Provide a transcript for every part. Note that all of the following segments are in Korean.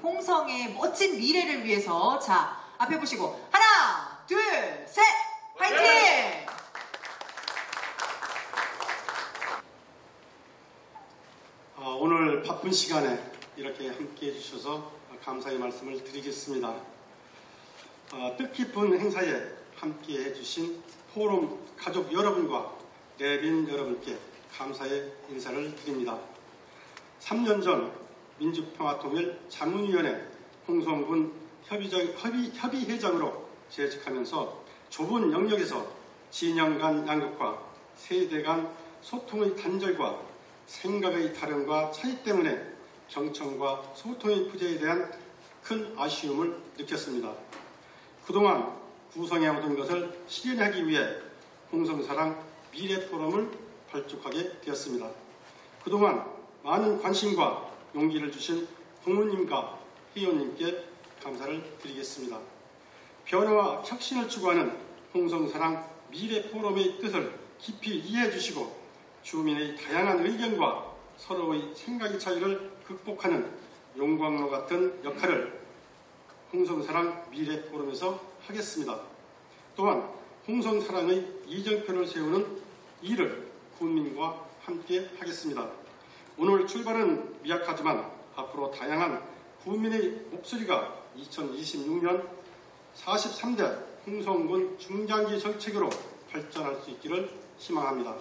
홍성의 멋진 미래를 위해서 자 앞에 보시고 하나 둘 셋 화이팅! 오늘 바쁜 시간에 이렇게 함께 해주셔서 감사의 말씀을 드리겠습니다. 뜻깊은 행사에 함께 해주신 포럼 가족 여러분과 내빈 여러분께 감사의 인사를 드립니다. 3년 전 민주평화통일 자문위원회 홍성군 협의회장으로 재직하면서 좁은 영역에서 진영 간 양극화, 세대 간 소통의 단절과 생각의 다름과 차이 때문에 경청과 소통의 부재에 대한 큰 아쉬움을 느꼈습니다. 그동안 구성해 오던 것을 실현하기 위해 홍성사랑 미래포럼을 발족하게 되었습니다. 그동안 많은 관심과 용기를 주신 부모님과 회원님께 감사를 드리겠습니다. 변화와 혁신을 추구하는 홍성사랑 미래포럼의 뜻을 깊이 이해해 주시고 주민의 다양한 의견과 서로의 생각의 차이를 극복하는 용광로 같은 역할을 홍성사랑 미래포럼에서 하겠습니다. 또한 홍성사랑의 이정표를 세우는 일을 국민과 함께 하겠습니다. 오늘 출발은 미약하지만 앞으로 다양한 국민의 목소리가 2026년 43대 홍성군 중장기 정책으로 발전할 수 있기를 희망합니다.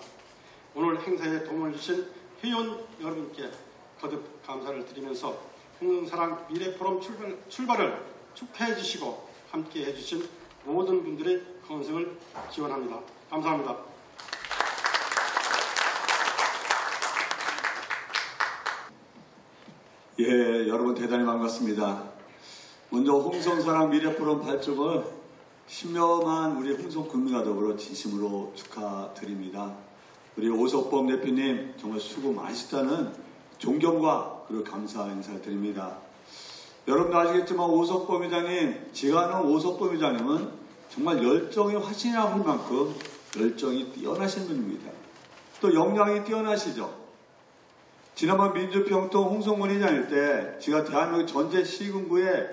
오늘 행사에 도움을 주신 회원 여러분께 거듭 감사를 드리면서 홍성사랑 미래포럼 출발을 축하해 주시고 함께 해주신 모든 분들의 건승을 기원합니다. 감사합니다. 예, 여러분 대단히 반갑습니다. 먼저 홍성사랑 미래포럼 발족을 신명한 우리 홍성 군민과 더불어 진심으로 축하드립니다. 우리 오석범 대표님 정말 수고 많으시다는 존경과 그리고 감사 인사를 드립니다. 여러분도 아시겠지만 오석범 회장님, 제가 아는 오석범 회장님은 정말 열정이 화신이라고 할 만큼 열정이 뛰어나신 분입니다. 또 역량이 뛰어나시죠. 지난번 민주평통 홍성군 회장일 때 제가 대한민국 전체 시군구의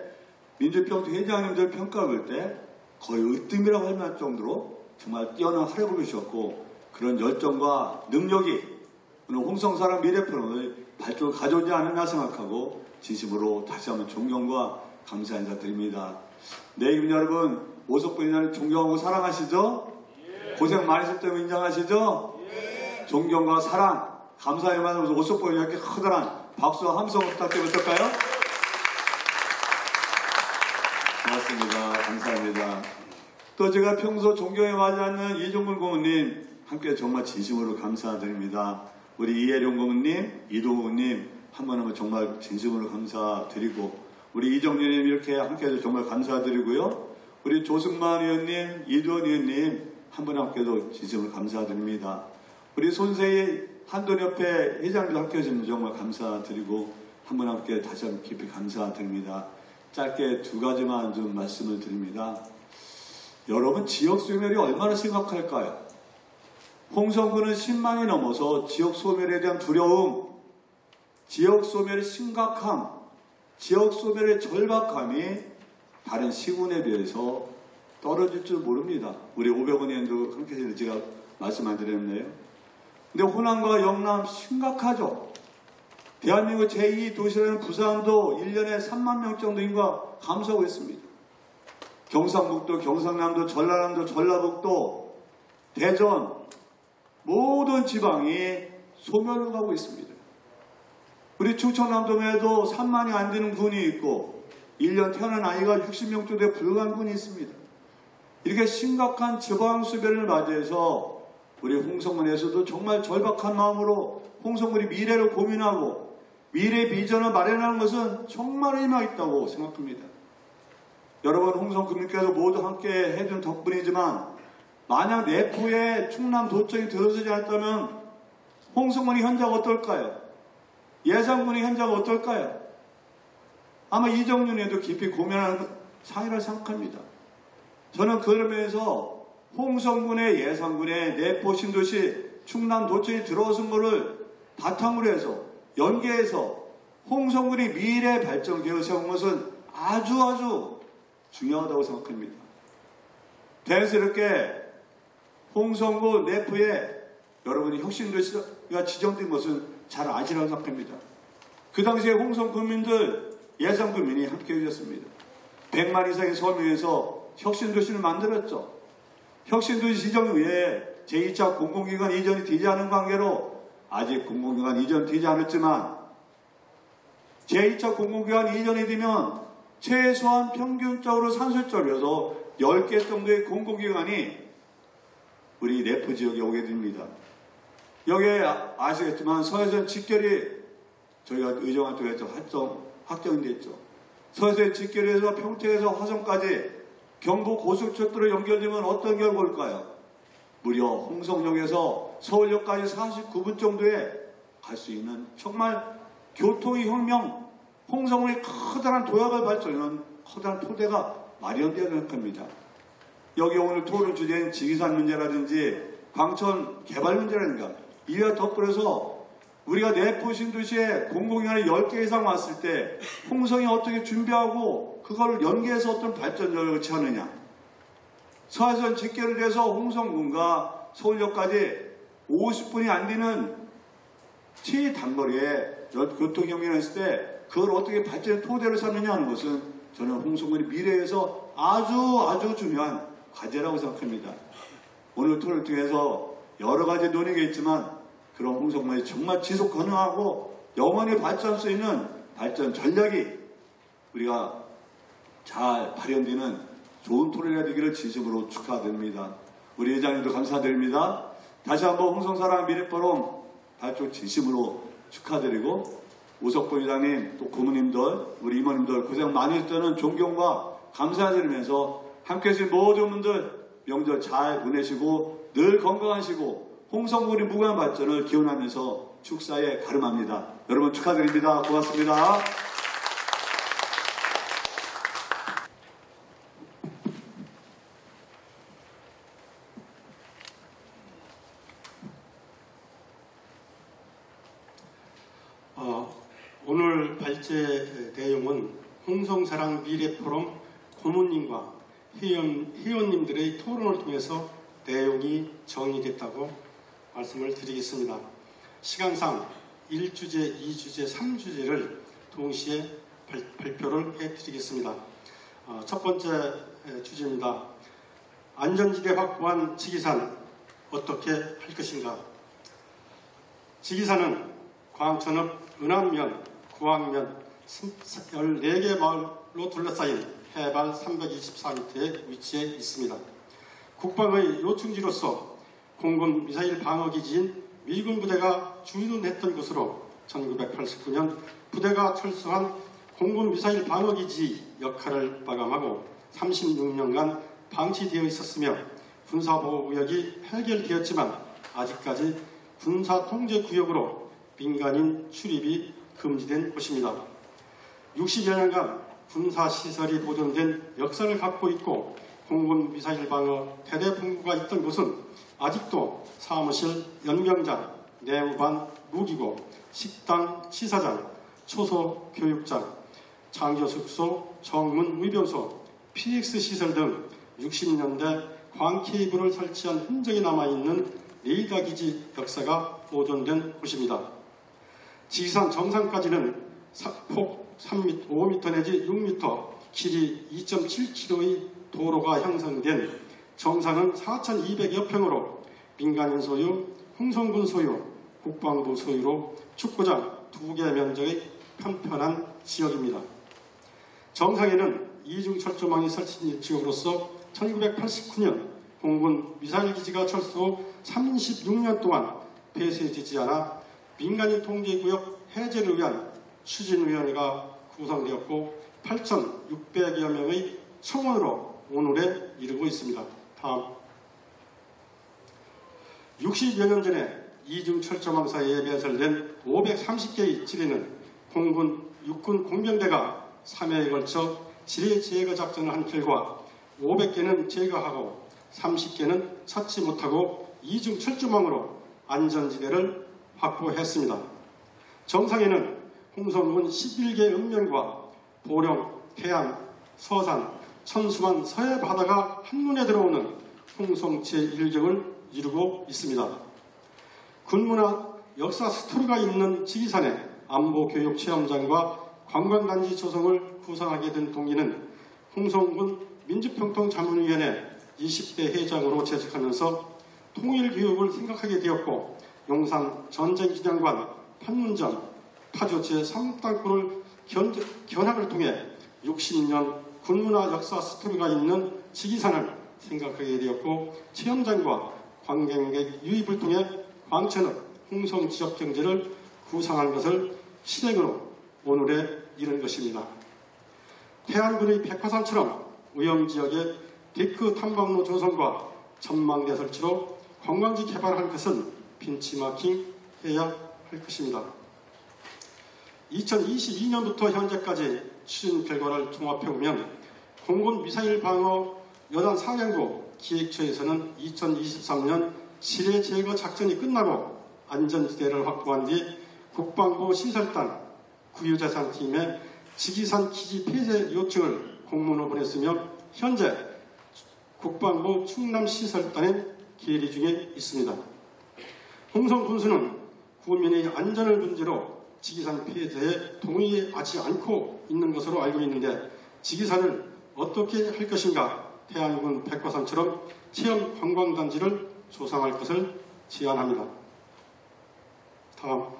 민주평통 회장님들 평가를 볼 때 거의 으뜸이라고 할 만할 정도로 정말 뛰어난 활약을 보셨고 그런 열정과 능력이 오늘 홍성사랑 미래포럼의 발족을 가져오지 않았나 생각하고 진심으로 다시 한번 존경과 감사 인사드립니다. 네, 그럼 여러분 오석분 회장님 존경하고 사랑하시죠? 예. 고생 많으셨다고 인정하시죠? 예. 존경과 사랑, 감사의 마음으로 오석분 회장님께 커다란 박수와 함성 부탁드려도 될까요? 고맙습니다. 감사합니다. 또 제가 평소 존경에 맞지 않는 이종근 고문님 함께 정말 진심으로 감사드립니다. 우리 이혜룡 고문님, 이동우 고문님 한 번 하면 정말 진심으로 감사드리고 우리 이정윤님 이렇게 함께해서 정말 감사드리고요. 우리 조승만 의원님, 이두원 의원님 한 번 함께해도 진심으로 감사드립니다. 우리 손세희 한돈협회 회장도 함께해주시면 정말 감사드리고 한 번 함께 다시 한번 깊이 감사드립니다. 짧게 두 가지만 좀 말씀을 드립니다. 여러분 지역 소멸이 얼마나 심각할까요? 홍성군은 10만이 넘어서 지역 소멸에 대한 두려움, 지역 소멸의 심각함, 지역 소멸의 절박함이 다른 시군에 비해서 떨어질 줄 모릅니다. 우리 500원 의원도 함께 해서 제가 말씀 안 드렸네요. 근데 호남과 영남 심각하죠. 대한민국 제2도시라는 부산도 1년에 3만 명 정도 인구가 감소하고 있습니다. 경상북도, 경상남도, 전라남도, 전라북도, 대전 모든 지방이 소멸을 하고 있습니다. 우리 충청남도에도 3만이 안 되는 군이 있고 1년 태어난 아이가 60명 정도에 불과한 군이 있습니다. 이렇게 심각한 지방 소멸을 맞이해서 우리 홍성군에서도 정말 절박한 마음으로 홍성군이 미래를 고민하고 미래 비전을 마련하는 것은 정말 의미가 있다고 생각합니다. 여러분 홍성군민께서 모두 함께 해준 덕분이지만 만약 내포에 충남 도청이 들어서지 않았다면 홍성군의 현자가 어떨까요? 예산군의 현자가 어떨까요? 아마 이정윤에도 깊이 고민하는 상이라고 생각합니다. 저는 그러면서 홍성군의 예산군의 내포 신도시 충남 도청이 들어선 것을 바탕으로 해서 연계해서 홍성군이 미래 발전 계획을 세운 것은 아주 중요하다고 생각합니다. 대수롭게 홍성군 내부에 여러분이 혁신도시가 지정된 것은 잘 아시라고 생각합니다. 그 당시에 홍성 군민들, 예산 군민이 함께 해주셨습니다. 100만 이상의 서민에서 혁신도시를 만들었죠. 혁신도시 지정 외에 제2차 공공기관 이전이 되지 않은 관계로 아직 공공기관 이전되지 않았지만 제2차 공공기관 이전이 되면 최소한 평균적으로 산술적으로 10개 정도의 공공기관이 우리 내포 지역에 오게 됩니다. 여기에 아시겠지만 서해선 직결이 저희가 의정한테 확정이 됐죠. 서해선 직결에서 평택에서 화성까지 경부 고속철도로 연결되면 어떤 결과 올까요? 무려 홍성역에서 서울역까지 49분 정도에 갈 수 있는 정말 교통의 혁명, 홍성의 커다란 도약을 발전하는 커다란 토대가 마련되어야 합니다. 여기 오늘 토론 주제인 지리산 문제라든지 광천 개발 문제라든가 이와 덧불여서 우리가 내포 신도시에 공공기관이 10개 이상 왔을 때 홍성이 어떻게 준비하고 그걸 연계해서 어떤 발전력을 취하느냐. 서해선 직결을 해서 홍성군과 서울역까지 50분이 안 되는 최단거리에 교통경비를 했을 때 그걸 어떻게 발전의 토대를 삼느냐 하는 것은 저는 홍성군의 미래에서 아주 중요한 과제라고 생각합니다. 오늘 토론을 통해서 여러 가지 논의가 있지만 그런 홍성군이 정말 지속 가능하고 영원히 발전할 수 있는 발전 전략이 우리가 잘 발현되는 좋은 토론이 되기를 진심으로 축하드립니다. 우리 회장님도 감사드립니다. 다시 한번 홍성사랑 미래포럼 발족 진심으로 축하드리고 우석보 회장님 또 고모님들 우리 이모님들 고생 많이 했다는 존경과 감사드리면서 함께해 주신 모든 분들 명절 잘 보내시고 늘 건강하시고 홍성군의 무궁한 발전을 기원하면서 축사에 가름합니다. 여러분 축하드립니다. 고맙습니다. 오늘 발제 내용은 홍성사랑 미래포럼 고모님과 회원님들의 토론을 통해서 내용이 정리됐다고 말씀을 드리겠습니다. 시간상 1주제, 2주제, 3주제를 동시에 발표를 해드리겠습니다. 첫 번째 주제입니다. 안전지대 확보한 지기산 어떻게 할 것인가. 지기산은 광천읍 은암면, 구항면 14개 마을로 둘러싸인 해발 324m에 위치해 있습니다. 국방의 요충지로서 공군 미사일 방어기지인 미군 부대가 주둔했던 곳으로 1989년 부대가 철수한 공군 미사일 방어기지 역할을 마감하고 36년간 방치되어 있었으며 군사보호구역이 해결되었지만 아직까지 군사통제구역으로 민간인 출입이 금지된 곳입니다. 60여 년간 군사시설이 보존된 역사를 갖고 있고 공군 미사일 방어 대대본부가 있던 곳은 아직도 사무실, 연병장, 내무반, 무기고, 식당, 시사장, 초소, 교육장, 장교숙소, 정문, 의병소, PX 시설 등 60년대 광케이블을 설치한 흔적이 남아있는 레이더기지 역사가 보존된 곳입니다. 지기산 정상까지는 폭 5m 내지 6m, 길이 2.7km의 도로가 형성된 정상은 4,200여 평으로 민간인 소유, 홍성군 소유, 국방부 소유로 축구장 2개 면적의 편편한 지역입니다. 정상에는 이중철조망이 설치된 지역으로서 1989년 공군 미사일기지가 철수 후 36년 동안 폐쇄되지 않아 민간인 통제구역 해제를 위한 추진위원회가 구성되었고 8,600여 명의 청원으로 오늘에 이르고 있습니다. 다음 60여 년 전에 이중철조망 사이에 배설된 530개의 지뢰는 공군 육군 공병대가 3회에 걸쳐 지뢰 제거 작전을 한 결과 500개는 제거하고 30개는 찾지 못하고 이중철조망으로 안전지대를 확보했습니다. 정상에는 홍성군 11개 읍면과 보령, 태안, 서산, 천수만, 서해 바다가 한눈에 들어오는 홍성 제1경을 이루고 있습니다. 군문화 역사 스토리가 있는 지기산에 안보교육체험장과 관광단지 조성을 구상하게 된 동기는 홍성군 민주평통자문위원회 20대 회장으로 재직하면서 통일교육을 생각하게 되었고, 용산 전쟁기념관, 판문점, 파주 제3땅굴을 견학을 통해 60년 군문화 역사 스토리가 있는 지기산을 생각하게 되었고, 체험장과 관광객 유입을 통해 광천읍 홍성 지역 경제를 구상한 것을 실행으로 오늘에 이른 것입니다. 태안군의 백화산처럼 위험지역에 데크 탐방로 조성과 전망대 설치로 관광지 개발할 것은 벤치마킹해야 할 것입니다. 2022년부터 현재까지 추진 결과를 종합해보면 공군 미사일 방어 여단 사령부 기획처에서는 2023년 지뢰 제거 작전이 끝나고 안전지대를 확보한 뒤 국방부 시설단 구유자산팀에 지기산 기지 폐쇄 요청을 공문으로 보냈으며 현재 국방부 충남시설단에 계리 중에 있습니다. 홍성군수는 국민의 안전을 문제로 지기산 폐쇄에 동의하지 않고 있는 것으로 알고 있는데, 지기산을 어떻게 할 것인가 태안군 백화산처럼 체험 관광단지를 조성할 것을 제안합니다. 다음.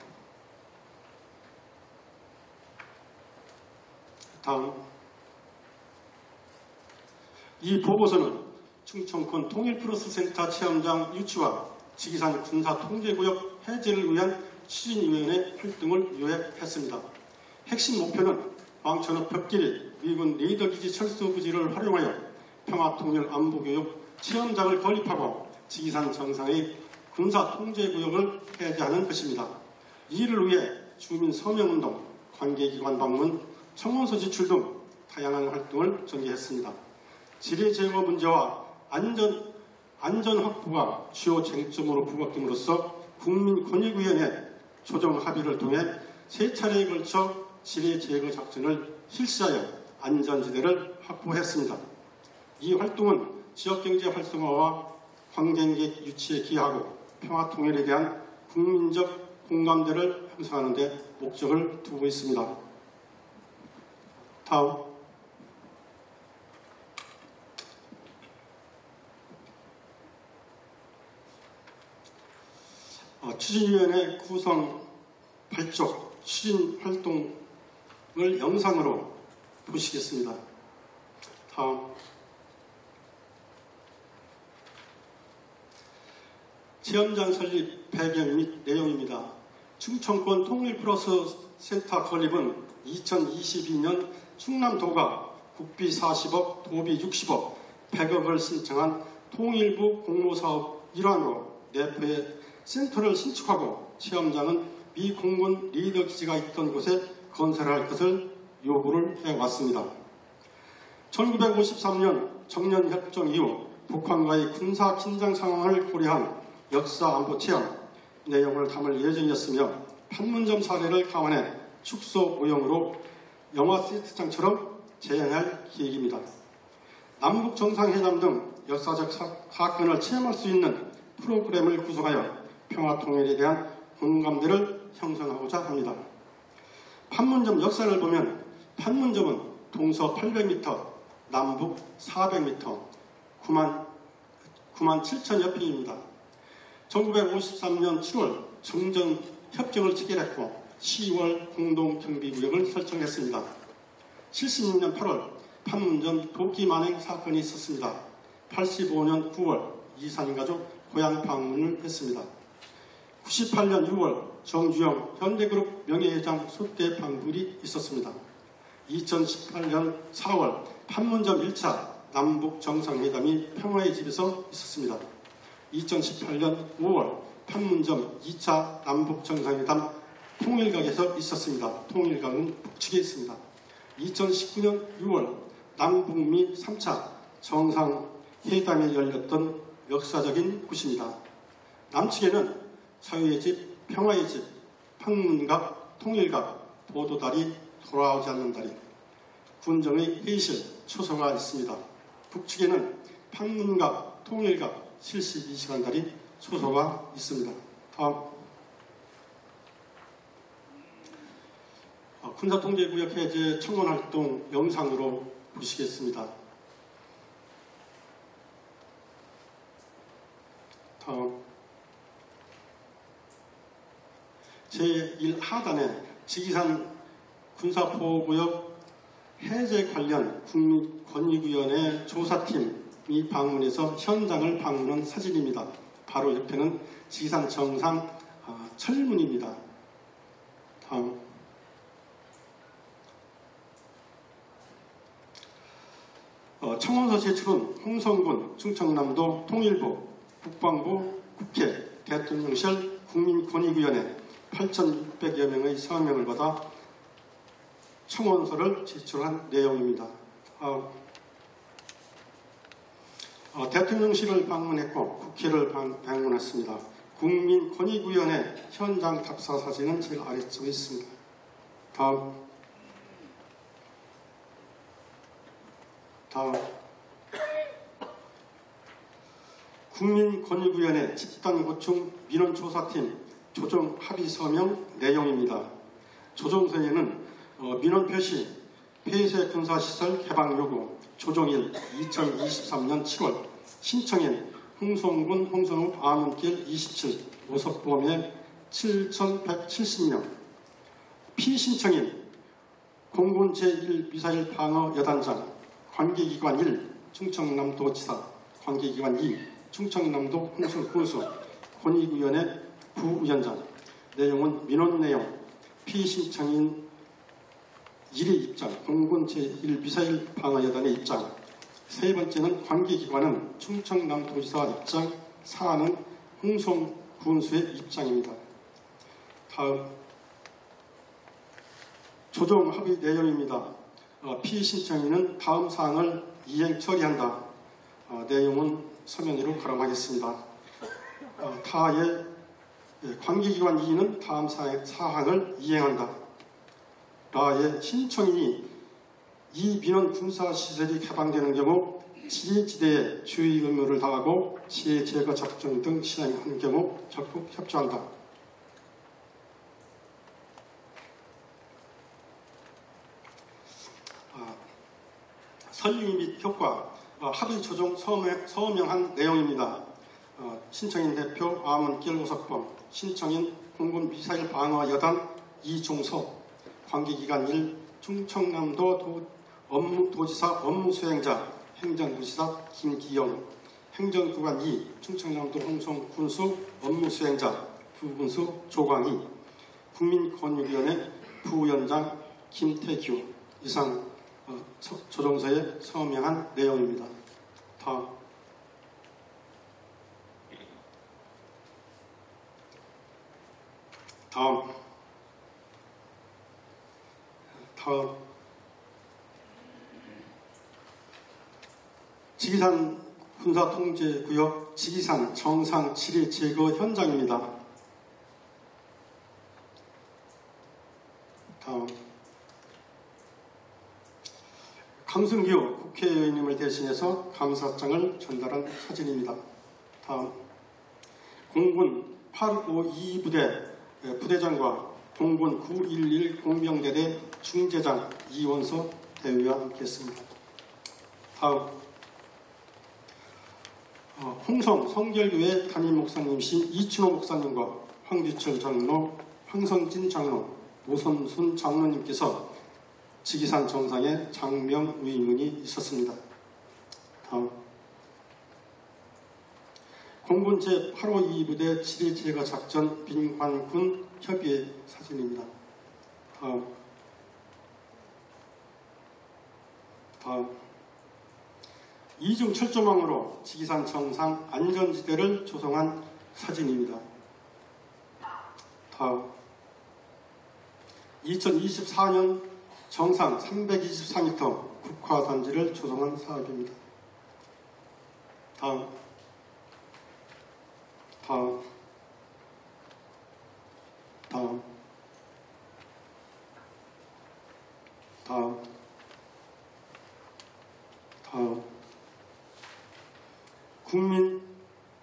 이 보고서는 충청권 통일플러스센터 체험장 유치와 지기산 군사통제구역 해제를 위한 추진위원회 활동을 요약했습니다. 핵심 목표는 광천읍 벽길이 미군 레이더기지 철수부지를 활용하여 평화통일 안보교육 체험장을 건립하고 지기산 정상의 군사통제구역을 해제하는 것입니다. 이를 위해 주민 서명운동, 관계기관 방문, 청원서 지출 등 다양한 활동을 전개했습니다. 지뢰 제거 문제와 안전 확보가 주요 쟁점으로 부각됨으로써 국민권익위원회 조정 합의를 통해 3차례에 걸쳐 지뢰 제거 작전을 실시하여 안전지대를 확보했습니다. 이 활동은 지역경제 활성화와 관광객 유치에 기여하고 평화통일에 대한 국민적 공감대를 형성하는 데 목적을 두고 있습니다. 다음. 추진위원회 구성 발족 추진 활동을 영상으로 보시겠습니다. 다음. 체험장 설립 배경 및 내용입니다. 충청권 통일플러스센터 건립은 2022년 충남도가 국비 40억, 도비 60억, 100억을 신청한 통일부 공모사업 일환으로 내부에 센터를 신축하고 체험장은 미 공군 리더 기지가 있던 곳에 건설할 것을 요구를 해왔습니다. 1953년 정년협정 이후 북한과의 군사 긴장 상황을 고려한 역사 안보 체험 내용을 담을 예정이었으며, 판문점 사례를 감안해 축소 모형으로 영화 세트장처럼 재현할 계획입니다. 남북 정상회담 등 역사적 사건을 체험할 수 있는 프로그램을 구성하여 평화통일에 대한 공감대를 형성하고자 합니다. 판문점 역사를 보면 판문점은 동서 800m, 남북 400m, 9만 7천여 평입니다. 1953년 7월 정전협정을 체결했고 10월 공동경비구역을 설정했습니다. 76년 8월 판문점 도끼 만행 사건이 있었습니다. 85년 9월 이산가족 고향 방문을 했습니다. 98년 6월 정주영 현대그룹 명예회장 소대 방불이 있었습니다. 2018년 4월 판문점 1차 남북 정상회담이 평화의 집에서 있었습니다. 2018년 5월 판문점 2차 남북 정상회담 통일각에서 있었습니다. 통일각은 북측에 있습니다. 2019년 6월 남북미 3차 정상회담이 열렸던 역사적인 곳입니다. 남측에는 자유의 집, 평화의 집, 판문각, 통일각, 보도달이 돌아오지 않는 달이, 군정의 회의실 초소가 있습니다. 북측에는 판문갑, 통일갑, 72시간 달이 초소가 있습니다. 다음. 군사통제구역 해제 청원활동 영상으로 보시겠습니다. 다음. 제1하단에 지기산 군사보호구역 해제 관련 국민권익위원회 조사팀이 방문해서 현장을 방문한 사진입니다. 바로 옆에는 지기산 정상 철문입니다. 다음. 청원서 제출은 홍성군, 충청남도 통일부, 국방부, 국회, 대통령실, 국민권익위원회 8,600여 명의 서명을 받아 청원서를 제출한 내용입니다. 대통령실을 방문했고 국회를 방문했습니다. 국민권익위원회 현장 답사 사진은 제일 아래쪽에 있습니다. 다음. 국민권익위원회 집단고충 민원조사팀 조정 합의서명 내용입니다. 조정서에는 민원표시, 폐쇄 군사시설 개방 요구, 조정일 2023년 7월, 신청인 홍성군 홍성읍 아문길 27, 오석범의 7,170명, 피신청인 공군 제1미사일 방어 여단장, 관계기관 1, 충청남도지사, 관계기관 2, 충청남도 홍성군수, 권익위원회 부위원장. 내용은 민원 내용, 피신청인 1의 입장, 공군 제1미사일 방어여단의 입장. 세 번째는 관계기관은 충청남도지사 입장, 사안은 홍성군수의 입장입니다. 다음. 조정 합의 내용입니다. 피신청인은 다음 사항을 이행 처리한다. 내용은 서면으로 거론하겠습니다. 타의 관계기관 2는 다음 사항을 이행한다. 라의 신청인이 이 민원 군사시설이 개방되는 경우 지휘지대에 주의 의무를 다하고 지혜 제거 작전 등 실행하는 경우 적극 협조한다. 설립 및 효과, 합의 조정 서명한 내용입니다. 신청인 대표 아문길 오석범, 신청인 공군 미사일 방어 여단 이종석, 관계기관 1 충청남도 도지사 업무수행자 행정부지사 김기영, 행정구간 2 충청남도 홍성군수 업무수행자 부군수 조광희, 국민권익위원회 부위원장 김태규. 이상 조정서에 서명한 내용입니다. 다음. 지기산 군사통제구역 지기산 정상 7회 제거 현장입니다. 다음. 강승규 국회의원님을 대신해서 감사장을 전달한 사진입니다. 다음. 공군 852 부대장과 공군 911 공병대대 중대장 이원서 대위와 함께했습니다. 다음. 홍성 성결교회 담임 목사님이신 이춘호 목사님과 황규철 장로, 황성진 장로, 노선순 장로님께서 지기산 정상에 장명 의문이 있었습니다. 다음. 공군 제852 부대 7회 제거 작전 빈관군 협의회 사진입니다. 다음. 이중 철조망으로 지기산 정상 안전지대를 조성한 사진입니다. 다음. 2024년 정상 324m 국화단지를 조성한 사업입니다. 다음. 다음.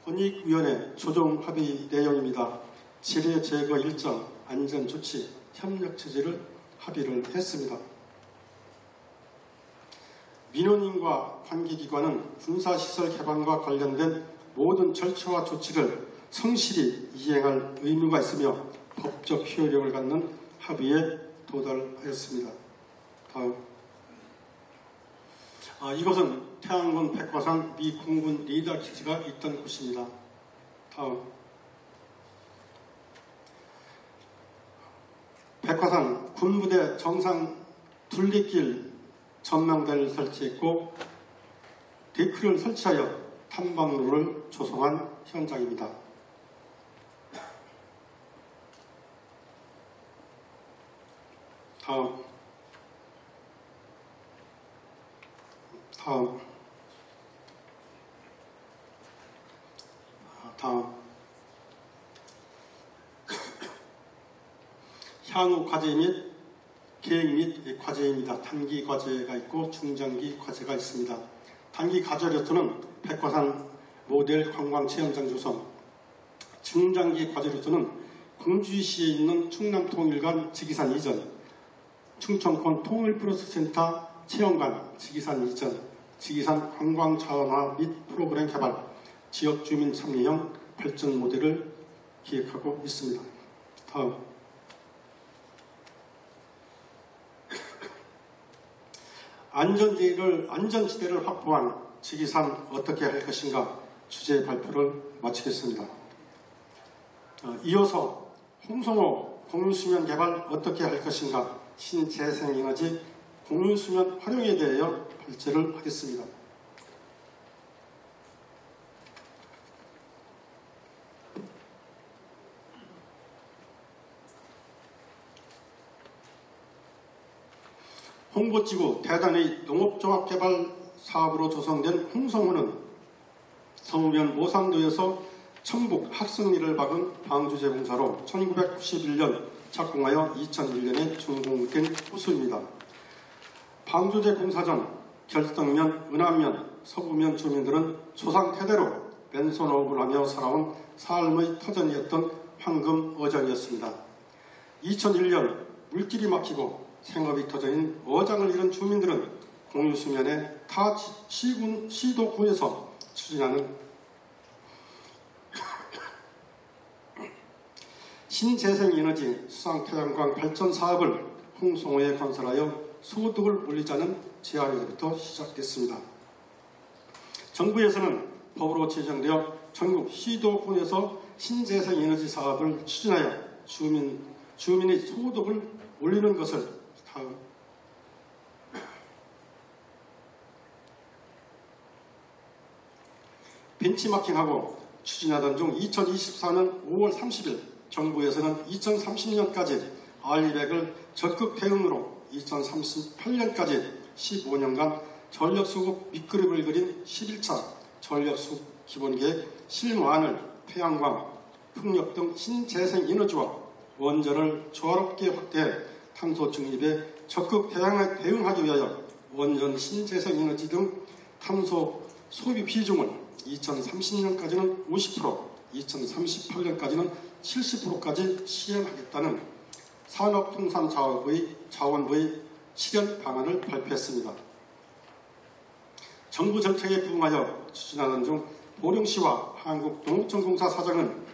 국민권익위원회 조정 합의 내용입니다. 지뢰 제거 일정, 안전조치, 협력 체제를 합의를 했습니다. 민원인과 관계기관은 군사시설 개방과 관련된 모든 절차와 조치를 성실히 이행할 의무가 있으며 법적 효력을 갖는 합의에 도달하였습니다. 다음. 이곳은 태안군 백화산 미 공군 레이더 기지가 있던 곳입니다. 다음. 백화산 군부대 정상 둘레길 전망대를 설치했고 데크를 설치하여 탐방로를 조성한 현장입니다. 다음. 향후 과제 및 계획 및 과제입니다. 단기 과제가 있고 중장기 과제가 있습니다. 단기 과제로서는 백화산 모델 관광체험장 조성, 중장기 과제로서는 공주시에 있는 충남통일관 지기산 이전, 충청권 통일플러스센터 체험관 지기산 이전, 지기산 관광자원화 및 프로그램 개발, 지역 주민 참여형 발전 모델을 기획하고 있습니다. 다음. 안전지대를 확보한 지기산 어떻게 할 것인가 주제 발표를 마치겠습니다. 이어서 홍성호 공유수면 개발 어떻게 할 것인가 신재생에너지 공유수면 활용에 대하여 발제를 하겠습니다. 홍보지구 대단의 농업종합개발 사업으로 조성된 홍성호는 성우면 모산도에서 청북 학성리를 박은 방조제공사로 1991년 착공하여 2001년에 준공된 호수입니다. 방조제공사 전 결성면, 은암면, 서구면 주민들은 조상 태대로 맨손업을 하며 살아온 삶의 터전이었던 황금 어장이었습니다. 2001년 물길이 막히고 생업이 터져인 어장을 잃은 주민들은 공유수면에 타 시도군에서 추진하는 신재생에너지 수상태양광 발전 사업을 홍성호에 건설하여 소득을 올리자는 제안에서부터 시작됐습니다. 정부에서는 법으로 제정되어 전국 시도군에서 신재생에너지 사업을 추진하여 주민의 소득을 올리는 것을 벤치마킹하고 추진하던 중 2024년 5월 30일 정부에서는 2030년까지 알리백을 적극 대응으로 2038년까지 15년간 전력수급 밑그림을 그린 11차 전력수급 기본계획 실무안을 태양광, 풍력 등 신재생에너지와 원전을 조화롭게 확대해 탄소 중립에 적극 대응하기 위하여 원전 신재생에너지 등 탄소 소비 비중을 2030년까지는 50%, 2038년까지는 70%까지 시행하겠다는 산업통상자원부의 실현 방안을 발표했습니다. 정부 정책에 부응하여 추진하는 중 보령시와 한국농업정공사 사장은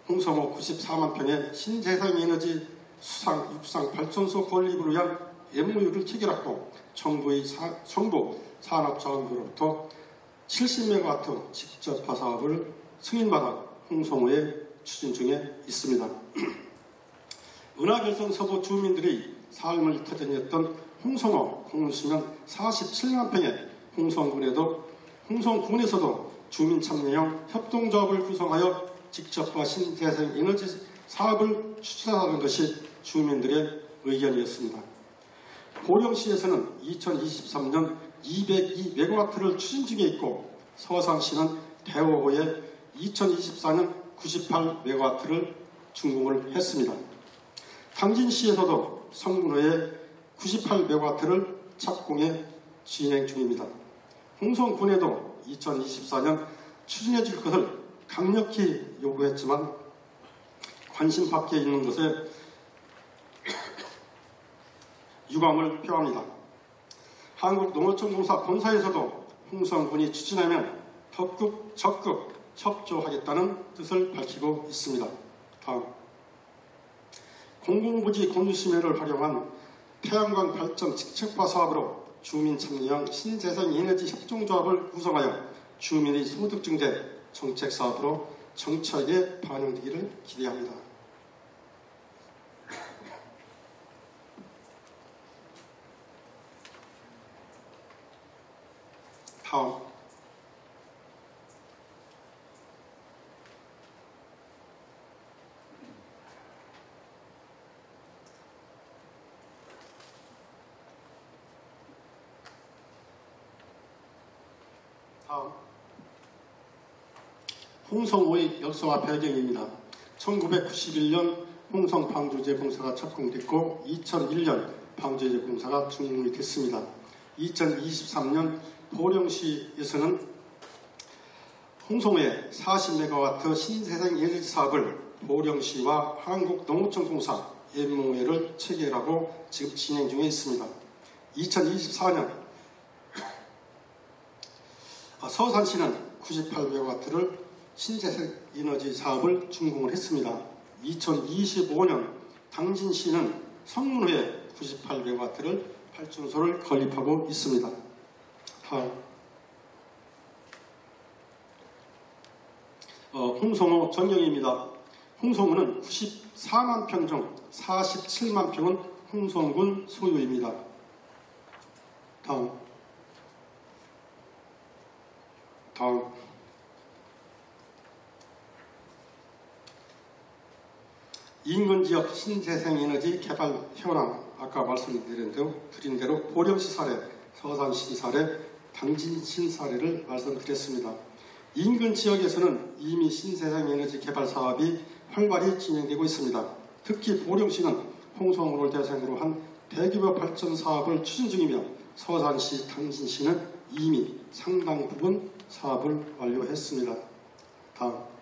홍성호 94만 평의 신재생에너지 수상, 육상 발전소 건립을 위한 MOU를 체결하고 정부 산업자원부로부터 70MW 직접화 사업을 승인받아 홍성호에 추진 중에 있습니다. 은하결선 서부 주민들이 삶을 터전이었던 홍성호 공유수면 47만 평의 홍성군에서도 주민 참여형 협동조합을 구성하여 직접화 신재생에너지 사업을 추진하는 것이 주민들의 의견이었습니다. 보령시에서는 2023년 202MW를 추진 중에 있고 서산시는 대호호에 2024년 98MW를 준공을 했습니다. 당진시에서도 성군호에 98메가와트를 착공해 진행 중입니다. 홍성군에도 2024년 추진해 줄 것을 강력히 요구했지만 관심 밖에 있는 것에 유감을 표합니다. 한국농어촌공사 본사에서도 홍성군이 추진하면 적극 협조하겠다는 뜻을 밝히고 있습니다. 다음, 공공부지 공유심해를 활용한 태양광 발전 직접화 사업으로 주민 참여형 신재생 에너지 협동조합을 구성하여 주민의 소득 증대 정책 사업으로 정책에 반영되기를 기대합니다. 다음, 홍성호의 역사와 배경입니다. 1991년 홍성 방조제 공사가 착공됐고 2001년 방조제 공사가 준공이 됐습니다. 2023년 보령시에서는 홍성호의 40메가와트 신재생 에너지 사업을 보령시와 한국농어촌공사 MOU를 체결하고 지금 진행 중에 있습니다. 2024년 서산시는 98메가와트를 신재생 에너지 사업을 준공을 했습니다. 2025년 당진시는 성문호에 98메가와트를 발전소를 건립하고 있습니다. 홍성호 전경입니다. 홍성호는 94만 평 중 47만 평은 홍성군 소유입니다. 다음. 인근 지역 신재생에너지 개발 현황, 아까 말씀드린 대로 보령시 사례, 서산시 사례, 당진시 사례를 말씀드렸습니다. 인근 지역에서는 이미 신재생에너지 개발 사업이 활발히 진행되고 있습니다. 특히 보령시는 홍성호를 대상으로 한 대규모 발전 사업을 추진 중이며 서산시, 당진시는 이미 상당 부분 사업을 완료했습니다. 다음.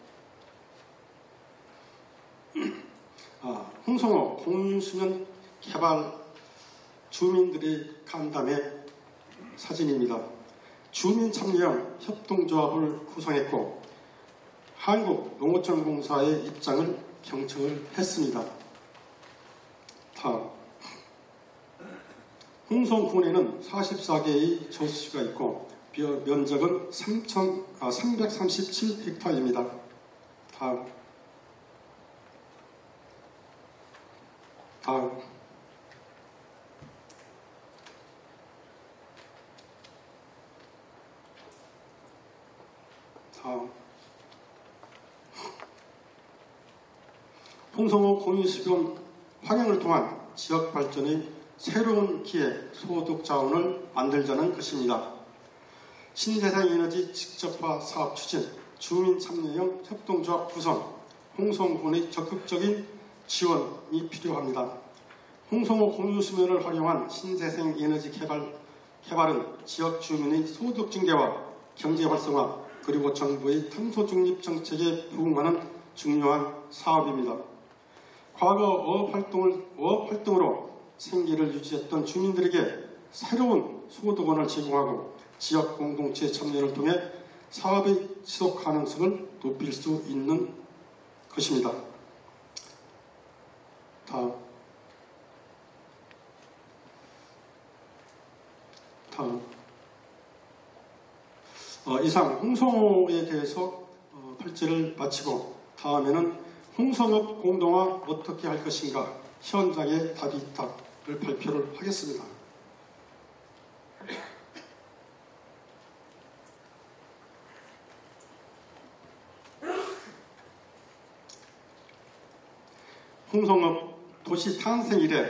홍성호 공유수면 개발 주민들의 간담회 사진입니다. 주민 참여형 협동조합을 구성했고 한국농어촌공사의 입장을 경청을 했습니다. 다음. 홍성군에는 44개의 저수지가 있고 면적은 337헥타르입니다. 다음. 홍성호 공유수변 활용을 통한 지역 발전의 새로운 기회, 소득 자원을 만들자는 것입니다. 신재생 에너지 직접화 사업 추진, 주민 참여형 협동조합 구성, 홍성군의 적극적인 지원이 필요합니다. 홍성호 공유수면을 활용한 신재생 에너지 개발은 지역 주민의 소득 증대와 경제 활성화 그리고 정부의 탄소 중립 정책에 부응하는 중요한 사업입니다. 과거 어업 활동으로 생계를 유지했던 주민들에게 새로운 소득원을 제공하고 지역 공동체 참여를 통해 사업의 지속 가능성을 높일 수 있는 것입니다. 다음. 이상 홍성호에 대해서 발제를 마치고 다음에는 홍성읍 공동화 어떻게 할 것인가 현장에 답이 있다를 발표를 하겠습니다. 홍성읍 도시 탄생 이래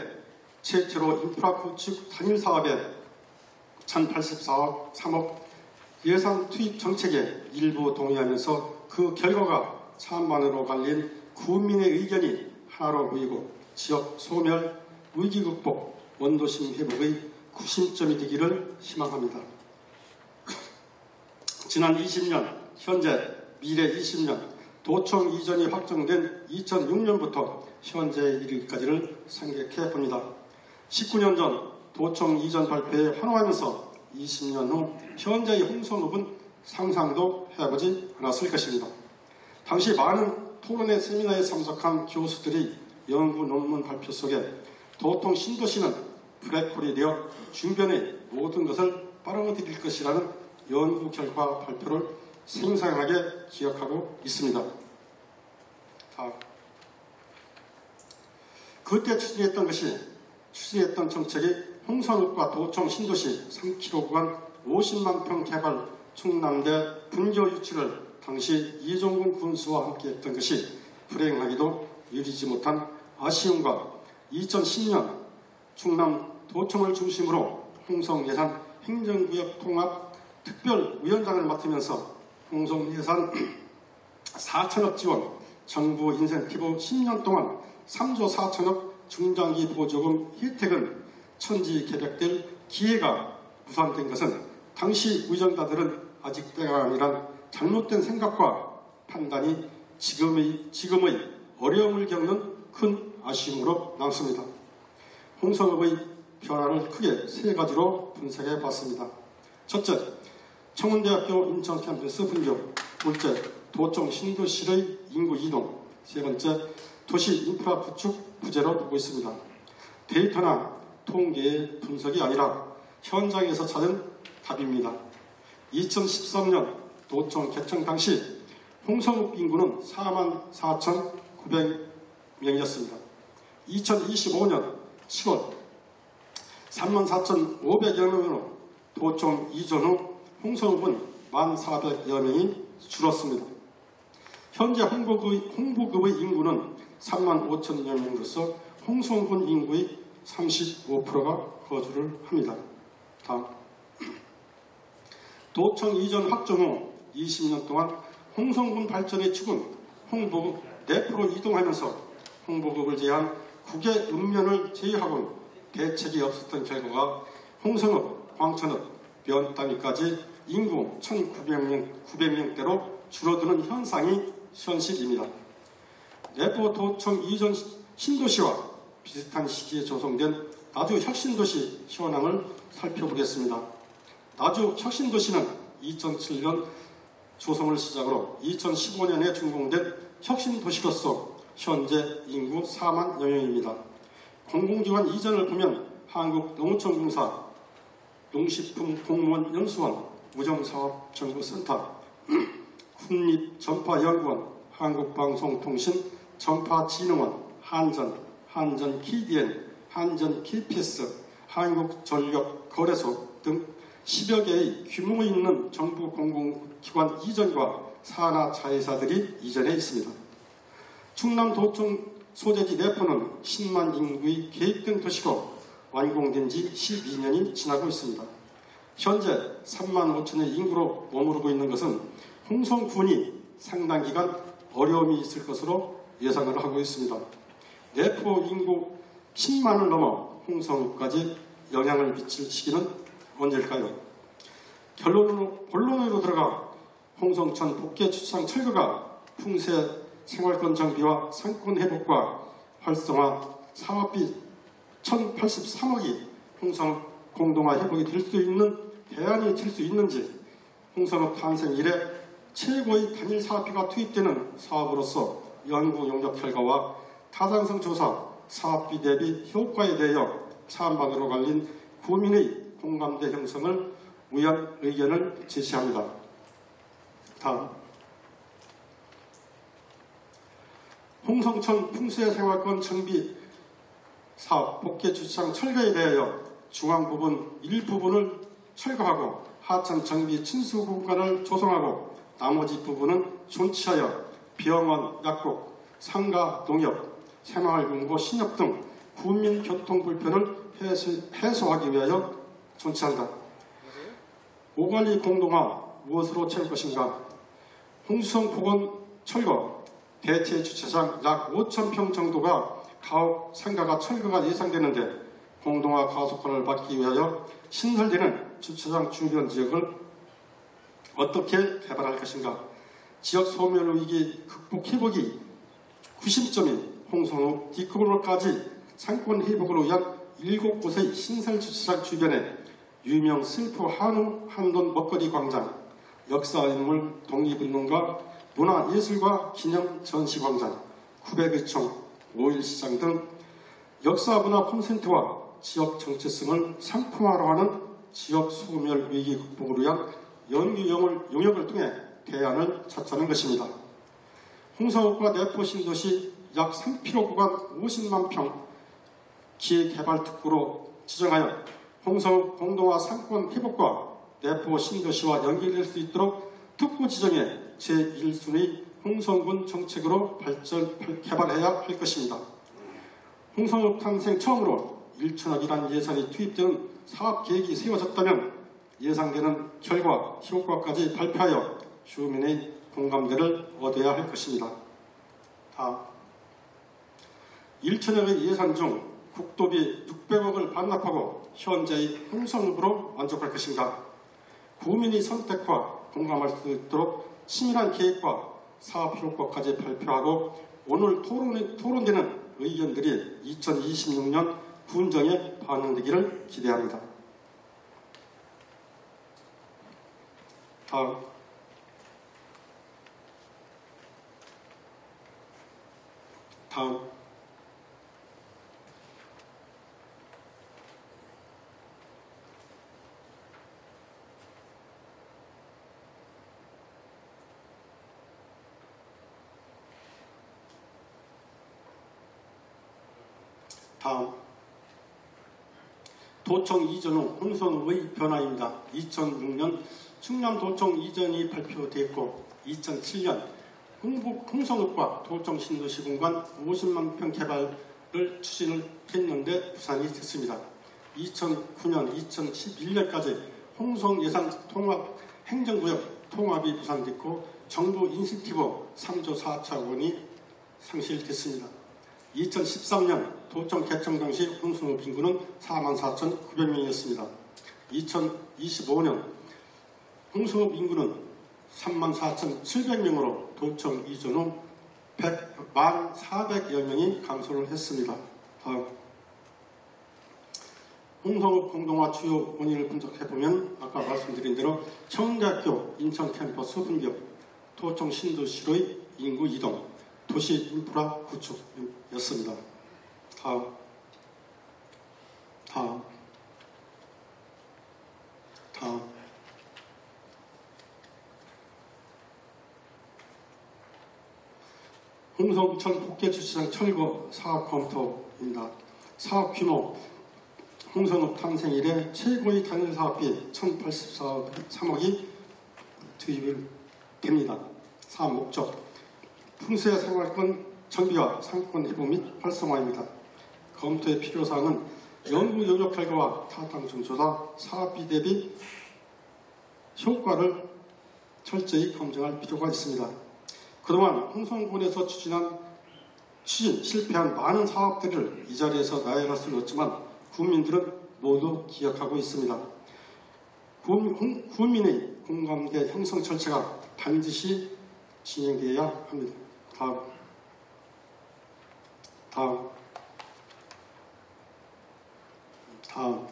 최초로 인프라 구축 단일 사업에 1084억 3억 예산 투입 정책에 일부 동의하면서 그 결과가 찬반으로 갈린 국민의 의견이 하나로 모이고 지역 소멸, 위기 극복, 원도심 회복의 구심점이 되기를 희망합니다. 지난 20년, 현재, 미래 20년, 도청 이전이 확정된 2006년부터 현재에 이르기까지를 생각해 봅니다. 19년 전 도청 이전 발표에 환호하면서 20년 후 현재의 홍성읍은 상상도 해보지 않았을 것입니다. 당시 많은 토론회 세미나에 참석한 교수들이 연구 논문 발표 속에 도통 신도시는 블랙홀이 되어 주변의 모든 것을 빨아들일 것이라는 연구 결과 발표를 생생하게 기억하고 있습니다. 그때 추진했던 정책이 홍성읍과 도청 신도시 3km 구간 50만 평 개발 충남대 분교 유치를 당시 이종근 군수와 함께했던 것이 불행하기도 이르지 못한 아쉬움과 2010년 충남 도청을 중심으로 홍성 예산 행정구역 통합 특별위원장을 맡으면서 홍성 예산 4천억 지원, 정부 인센티브 10년 동안 3조 4천억 중장기 보조금 혜택은 천지개벽될 기회가 무산된 것은 당시 의정가들은 아직 때가 아니란 잘못된 생각과 판단이 지금의 어려움을 겪는 큰 아쉬움으로 남습니다. 홍성읍의 변화를 크게 세 가지로 분석해 봤습니다. 첫째, 청운대학교 인천 캠퍼스 분교. 둘째, 도청 신도시의 인구 이동. 세 번째, 도시 인프라 구축 부재로 보고 있습니다. 데이터나 통계의 분석이 아니라 현장에서 찾은 답입니다. 2013년 도청 개청 당시 홍성읍 인구는 44,900명이었습니다. 2025년 10월 34,500여 명으로 도청 이전 후 홍성읍은 1,400여 명이 줄었습니다. 현재 홍보급의 인구는 35,000여 명으로서 홍성읍 인구의 35%가 거주를 합니다. 다음. 도청 이전 확정 후 20년 동안 홍성군 발전의 축은 홍보급 내포로 이동하면서 홍보급을 제한 국외 읍면을 제외하고는 대책이 없었던 결과가 홍성읍, 광천읍, 변따위까지 인구 1,900명대로 줄어드는 현상이 현실입니다. 내포 도청 이전 신도시와 비슷한 시기에 조성된 나주 혁신도시 현황을 살펴보겠습니다. 나주 혁신도시는 2007년 조성을 시작으로 2015년에 준공된 혁신도시로서 현재 인구 4만여 명입니다. 공공기관 이전을 보면 한국농어촌공사, 농식품공무원연수원, 우정사업정보센터, 국립전파연구원, 한국방송통신 전파진흥원, 한전 KDN, 한전 KPS, 한국전력거래소 등 10여 개의 규모 있는 정부 공공기관 이전과 산하 자회사들이 이전해 있습니다. 충남 도청 소재지 내포는 10만 인구의 계획된 도시로 완공된 지 12년이 지나고 있습니다. 현재 3만 5천의 인구로 머무르고 있는 것은 홍성군이 상당 기간 어려움이 있을 것으로 예상을 하고 있습니다. 내포 인구 10만을 넘어 홍성읍까지 영향을 미칠 시기는 언제일까요? 본론으로 들어가 홍성천 복개주차장 철거가 풍세 생활권 정비와 상권 회복과 활성화 사업비 1,083억이 홍성읍 공동화 회복이 될 수 있는 대안이 될 수 있는지, 홍성읍 탄생 이래 최고의 단일 사업비가 투입되는 사업으로서 연구 용역 결과와 타당성 조사, 사업비 대비 효과에 대하여 찬반으로 갈린 구민의 공감대 형성을 위한 의견을 제시합니다. 다음. 홍성천 풍수생활권 정비 사업 복개주차장 철거에 대하여 중앙 부분 일부분을 철거하고 하천 정비 친수 공간을 조성하고 나머지 부분은 존치하여 병원, 약국, 상가, 농협, 새마을 금고, 신협 등 국민 교통 불편을 해소하기 위하여 존치한다. 오관리 공동화 무엇으로 채울 것인가? 홍수성 복원 철거, 대체 주차장 약 5,000평 정도가 가옥 상가가 철거가 예상되는데 공동화 가속화를 받기 위하여 신설되는 주차장 주변 지역을 어떻게 개발할 것인가, 지역 소멸 위기 극복 회복이 구심점인 홍성읍 디크로까지 상권 회복을 위한 7곳의 신설 주차장 주변에 유명 슬프 한우 한돈 먹거리 광장, 역사인물 독립운동가 문화예술과 기념 전시광장, 900의총 5.1시장 등 역사문화 콘센트와 지역 정체성을 상품화로 하는 지역 소멸 위기 극복을 위한 연구 용역을 통해 대안을 찾자는 것입니다. 홍성읍과 내포 신도시 약 3km 구간 50만 평 기회개발 특구로 지정하여 홍성읍 공동화 상권 회복과 내포 신도시와 연결될 수 있도록 특구 지정에 제1순위 홍성군 정책으로 개발해야 할 것입니다. 홍성읍 탄생 처음으로 1천억이라는 예산이 투입되는 사업 계획이 세워졌다면 예상되는 결과, 효과까지 발표하여 주민의 공감대를 얻어야 할 것입니다. 다음, 1천억의 예산 중 국도비 600억을 반납하고 현재의 홍성읍으로 만족할 것인가, 구민의 선택과 공감할 수 있도록 치밀한 계획과 사업 효과까지 발표하고 오늘 토론되는 의견들이 2026년 군정에 반영되기를 기대합니다. 다음, 도청 이전 후 홍성읍의 변화입니다. 2006년 충남도청 이전이 발표되었고 2007년 홍성읍과 도청 신도시 공간 50만 평 개발을 추진을 했는데 부산이 됐습니다. 2009년, 2011년까지 홍성 예산 통합 행정구역 통합이 부산됐고 정부 인센티브 3조 4천 원이 상실됐습니다. 2013년 도청 개청 당시 홍성읍 인구는 44,900명이었습니다. 2025년 홍성읍 인구는 34,700명으로 도청 이전 후 1,400여 명이 감소를 했습니다. 다음, 홍성읍 공동화 주요 원인을 분석해보면 아까 말씀드린 대로 청운대학교 인천 캠퍼스 분교, 도청 신도시로의 인구 이동, 도시 인프라 구축이었습니다. 다음. 홍성읍청 복개주차장 철거 사업 검토입니다. 사업 규모, 홍성읍 탄생 이래 최고의 단일 사업비 1,083억이 투입이 됩니다. 사업 목적, 풍수의 생활권 정비와 상권 회복 및 활성화입니다. 검토의 필요사항은 연구 용역 결과와 타당성 조사, 사업비 대비 효과를 철저히 검증할 필요가 있습니다. 그동안 홍성군에서 추진 실패한 많은 사업들을 이 자리에서 나열할 수는 없지만 국민들은 모두 기억하고 있습니다. 국민의 공감대 형성 절차가 반드시 진행되어야 합니다. 다음.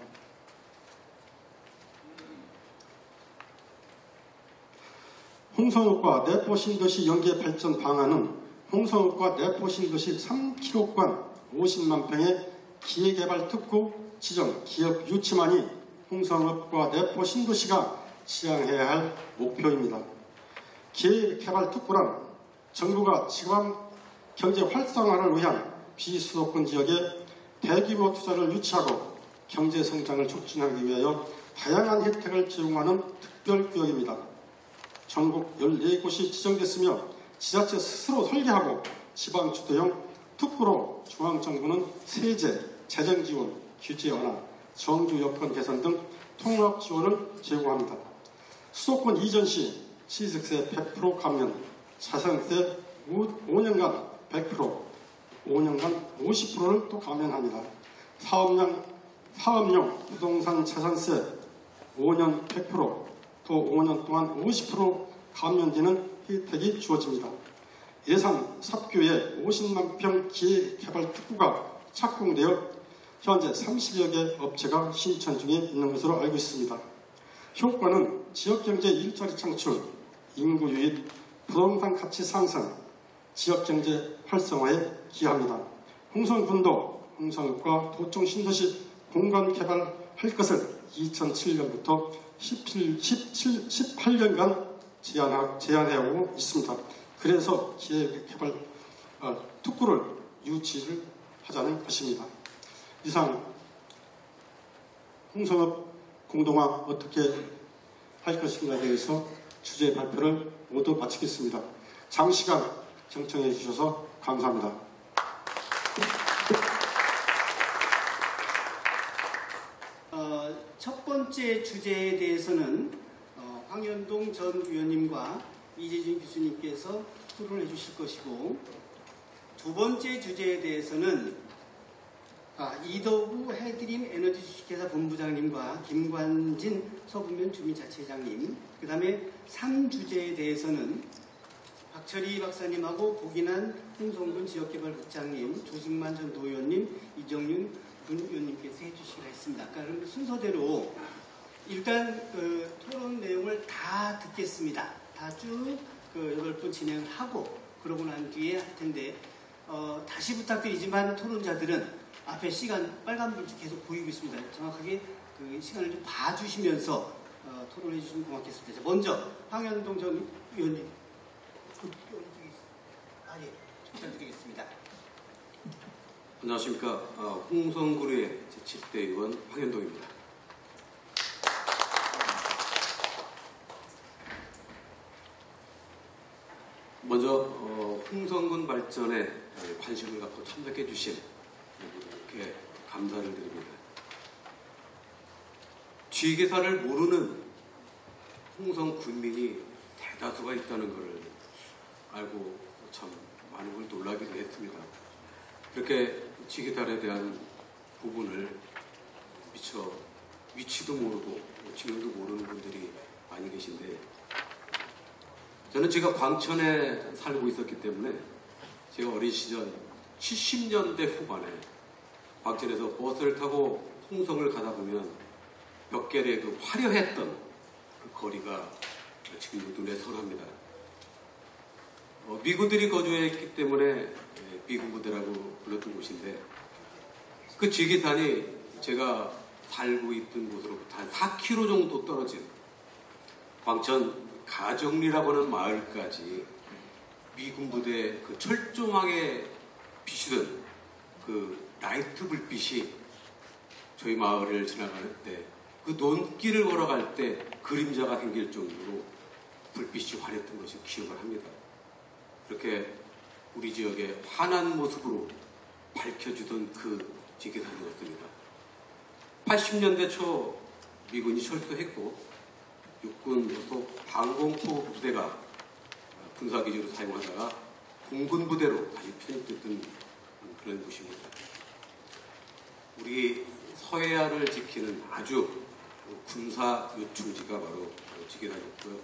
홍성읍과 내포 신도시 연계 발전 방안은 홍성읍과 내포 신도시 3km 구간 50만 평의 기회개발 특구 지정 기업 유치만이 홍성읍과 내포 신도시가 지향해야 할 목표입니다. 기회개발 특구란 정부가 지방 경제 활성화를 위한 비수도권 지역에 대규모 투자를 유치하고 경제 성장을 촉진하기 위하여 다양한 혜택을 제공하는 특별구역입니다. 전국 14곳이 지정됐으며 지자체 스스로 설계하고 지방 주도형 특구로 중앙정부는 세제, 재정지원, 규제 완화, 정주 여건 개선 등 통합 지원을 제공합니다. 수도권 이전 시 취득세 100% 감면, 자산세 5년간 100%, 5년간 50%를 또 감면합니다. 사업량 파업용 부동산 자산세 5년 100%, 또 5년 동안 50% 감면되는 혜택이 주어집니다. 예산 삽교에 50만 평 기획개발 특구가 착공되어 현재 30여 개 업체가 신청 중에 있는 것으로 알고 있습니다. 효과는 지역경제 일자리 창출, 인구 유입, 부동산 가치 상승, 지역경제 활성화에 기여합니다. 홍성군도 홍성읍과 도청 신도시 공간 개발할 것을 2007년부터 18년간 제안해오고 있습니다. 그래서 기획개발 특구를 유치를 하자는 것입니다. 이상 홍성읍 공동화 어떻게 할 것인가에 대해서 주제 발표를 모두 마치겠습니다. 장시간 경청해 주셔서 감사합니다. 첫 번째 주제에 대해서는 황현동 전 의원님과 이재준 교수님께서 토론해 주실 것이고, 두 번째 주제에 대해서는 이덕우 해드림 에너지 주식회사 본부장님과 김관진 서부면 주민자치회장님, 그 다음에 3주제에 대해서는 박철희 박사님하고 고기난 홍성군 지역개발국장님, 조승만 전 도의원님, 이정윤 군 의원님께서 해주시기로 했습니다. 그럼 순서대로 일단 토론 내용을 다 듣겠습니다. 다 쭉 8분 진행하고 그러고 난 뒤에 할 텐데, 다시 부탁드리지만 토론자들은 앞에 시간 빨간불이 계속 보이고 있습니다. 정확하게 그 시간을 좀 봐주시면서 토론해 주시면 고맙겠습니다. 먼저 황현동 전 의원님, 예, 부탁드리겠습니다. 안녕하십니까. 홍성군의 제7대 의원 황현동입니다. 먼저 홍성군 발전에 관심을 갖고 참석해 주신 이렇게 감사를 드립니다. 지휘계사를 모르는 홍성 군민이 대다수가 있다는 것을 알고 참 많은 걸 놀라기도 했습니다. 그렇게 지휘계사에 대한 부분을 미처 위치도 모르고 지명도 모르는 분들이 많이 계신데, 저는 제가 광천에 살고 있었기 때문에 제가 어린 시절 70년대 후반에 광천에서 버스를 타고 홍성을 가다 보면 몇 개의 그 화려했던 그 거리가 지금도 눈에 선합니다. 미군들이 거주했기 때문에 미군 부대라고 불렀던 곳인데, 그 지기산이 제가 살고 있던 곳으로부터 한 4km 정도 떨어진 광천 가정리라고 하는 마을까지 미군 부대 그 철조망에 비추던 그 라이트 불빛이 저희 마을을 지나갈 때, 그 논길을 걸어갈 때 그림자가 생길 정도로 불빛이 환했던 것을 기억을 합니다. 그렇게 우리 지역의 환한 모습으로 밝혀주던 그 지기산이었습니다. 80년대 초 미군이 철수했고 육군 소속 방공포 부대가 군사기지로 사용하다가 공군 부대로 다시 편입됐던 그런 곳입니다. 우리 서해안을 지키는 아주 군사 요충지가 바로 지기산이었고요.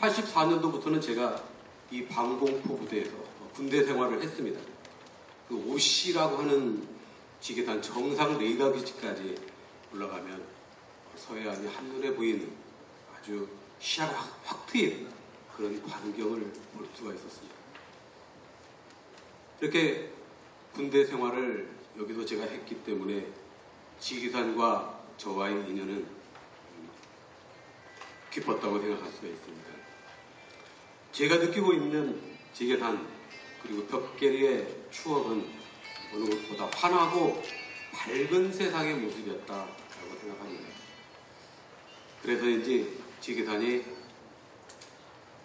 84년도부터는 제가 이 방공포 부대에서 군대 생활을 했습니다. 그 OC라고 하는 지계단 정상 레이더 기지까지 올라가면 서해안이 한눈에 보이는 아주 시야가 확 트인 그런 광경을 볼 수가 있었습니다. 이렇게 군대 생활을 여기서 제가 했기 때문에 지기산과 저와의 인연은 깊었다고 생각할 수가 있습니다. 제가 느끼고 있는 지계산 그리고 벽계리의 추억은 어느 것보다 환하고 밝은 세상의 모습이었다라고 생각합니다. 그래서인지 지계산이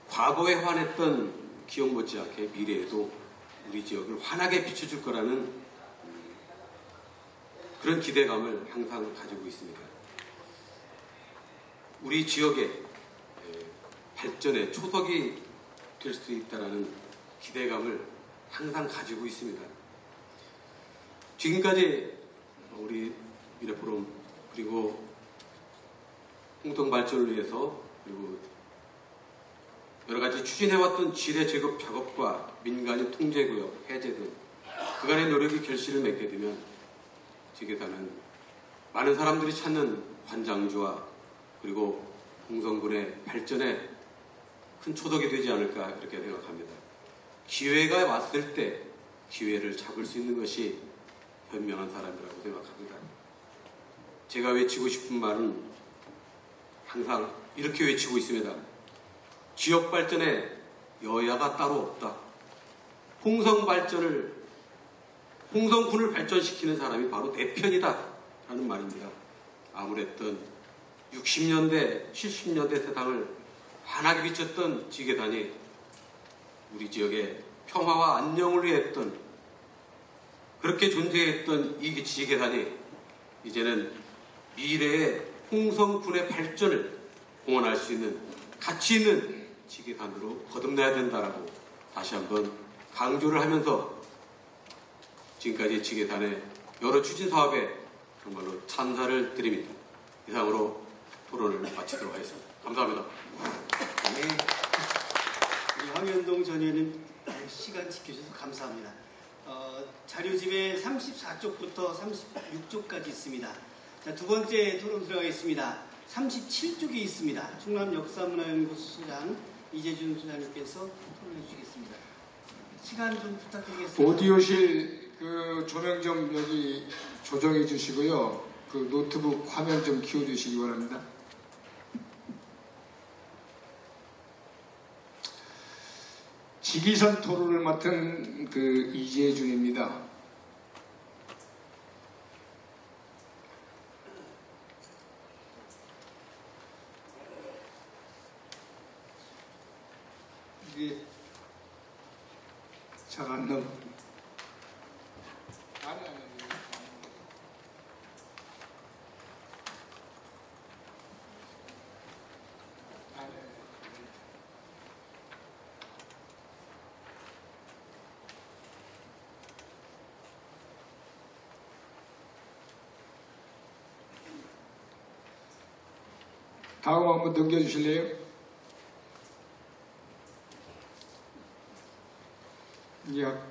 과거에 환했던 기억 못지않게 미래에도 우리 지역을 환하게 비춰줄 거라는 그런 기대감을 항상 가지고 있습니다. 우리 지역의 발전의 초석이 될 수 있다는 기대감을 항상 가지고 있습니다. 지금까지 우리 미래포럼 그리고 홍성 발전을 위해서 그리고 여러 가지 추진해왔던 지뢰 제거 작업과 민간인 통제구역 해제 등 그간의 노력이 결실을 맺게 되면 지게단은 많은 사람들이 찾는 관장주와 그리고 홍성군의 발전에 큰 초덕이 되지 않을까 이렇게 생각합니다. 기회가 왔을 때 기회를 잡을 수 있는 것이 현명한 사람이라고 생각합니다. 제가 외치고 싶은 말은 항상 이렇게 외치고 있습니다. 지역 발전에 여야가 따로 없다. 홍성군을 발전시키는 사람이 바로 내 편이다 라는 말입니다. 아무랬던 60년대, 70년대 세상을 환하게 비쳤던 지게단이 우리 지역의 평화와 안녕을 위해 했던 그렇게 존재했던 이 지게단이 이제는 미래의 홍성군의 발전을 공헌할 수 있는 가치 있는 지게단으로 거듭나야 된다라고 다시 한번 강조를 하면서 지금까지 지게단의 여러 추진 사업에 정말로 찬사를 드립니다. 이상으로 토론을 마치도록 하겠습니다. 감사합니다. 네. 우리 황현동 전 의원님 시간 지켜주셔서 감사합니다. 자료집에 34쪽부터 36쪽까지 있습니다. 자, 두 번째 토론 들어가겠습니다. 37쪽이 있습니다. 충남역사문화연구소 소장 이재준 소장님께서 토론해 주시겠습니다. 시간 좀 부탁드리겠습니다. 오디오실 그 조명 좀 여기 조정해 주시고요. 그 노트북 화면 좀 키워 주시기 바랍니다. 지기선 토론을 맡은 그 이재준입니다. 이게 잘 안 나오. 아니. 다음 한번 넘겨주실래요? 야.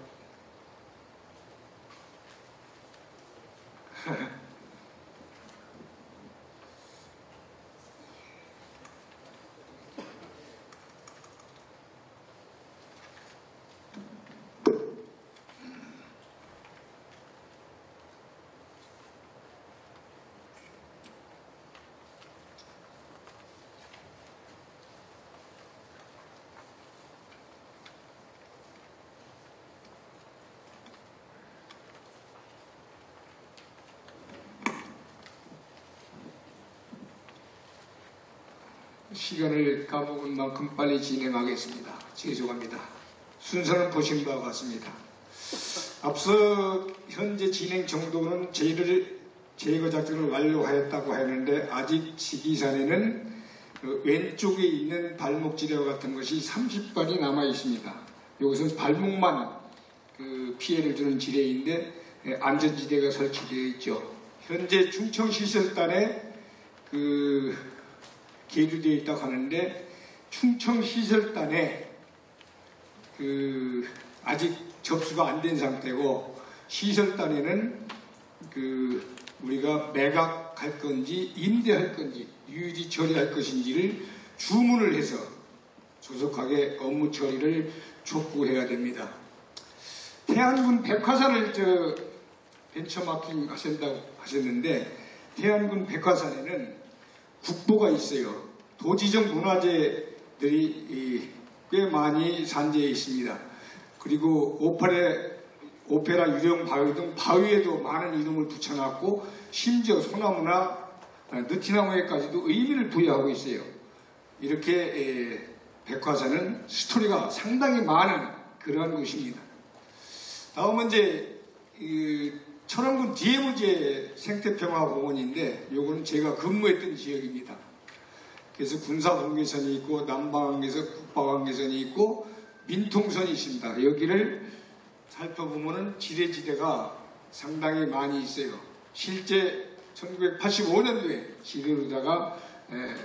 시간을 까먹은 만큼 빨리 진행하겠습니다. 죄송합니다. 순서는 보신 바와 같습니다. 앞서 현재 진행 정도는 제거 작전을 완료하였다고 하였는데 아직 지기산에는 왼쪽에 있는 발목지대와 같은 것이 30발이 남아 있습니다. 이것은 발목만 피해를 주는 지대인데 안전지대가 설치되어 있죠. 현재 충청시설단에 계류되어 있다고 하는데 충청시설단에 아직 접수가 안 된 상태고 시설단에는 우리가 매각할 건지 임대할 건지 유지 처리할 것인지를 주문을 해서 조속하게 업무 처리를 촉구해야 됩니다. 태안군 백화산을 벤처마킹 하신다고 하셨는데 태안군 백화산에는 국보가 있어요. 도지적 문화재들이 꽤 많이 산재해 있습니다. 그리고 오페라 유령 바위 등 바위에도 많은 이름을 붙여놨고 심지어 소나무나 느티나무에까지도 의미를 부여하고 있어요. 이렇게 백화산은 스토리가 상당히 많은 그러한 곳입니다. 다음은 이제 천안군 DMZ 생태평화공원인데 요거는 제가 근무했던 지역입니다. 그래서 군사분계선이 있고 남방한계선, 북방한계선이 있고 민통선이 있습니다. 여기를 살펴보면은 지대지대가 상당히 많이 있어요. 실제 1985년도에 지뢰로다가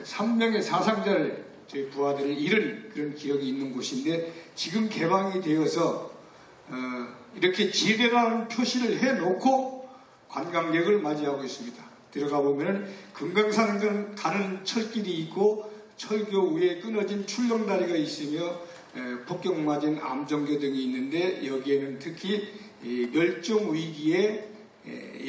3명의 사상자를 저희 부하들을 잃은 그런 기억이 있는 곳인데 지금 개방이 되어서 이렇게 지뢰라는 표시를 해놓고 관광객을 맞이하고 있습니다. 들어가 보면은 금강산 가는 철길이 있고 철교 위에 끊어진 출렁다리가 있으며 폭격맞은 암정교 등이 있는데 여기에는 특히 멸종 위기의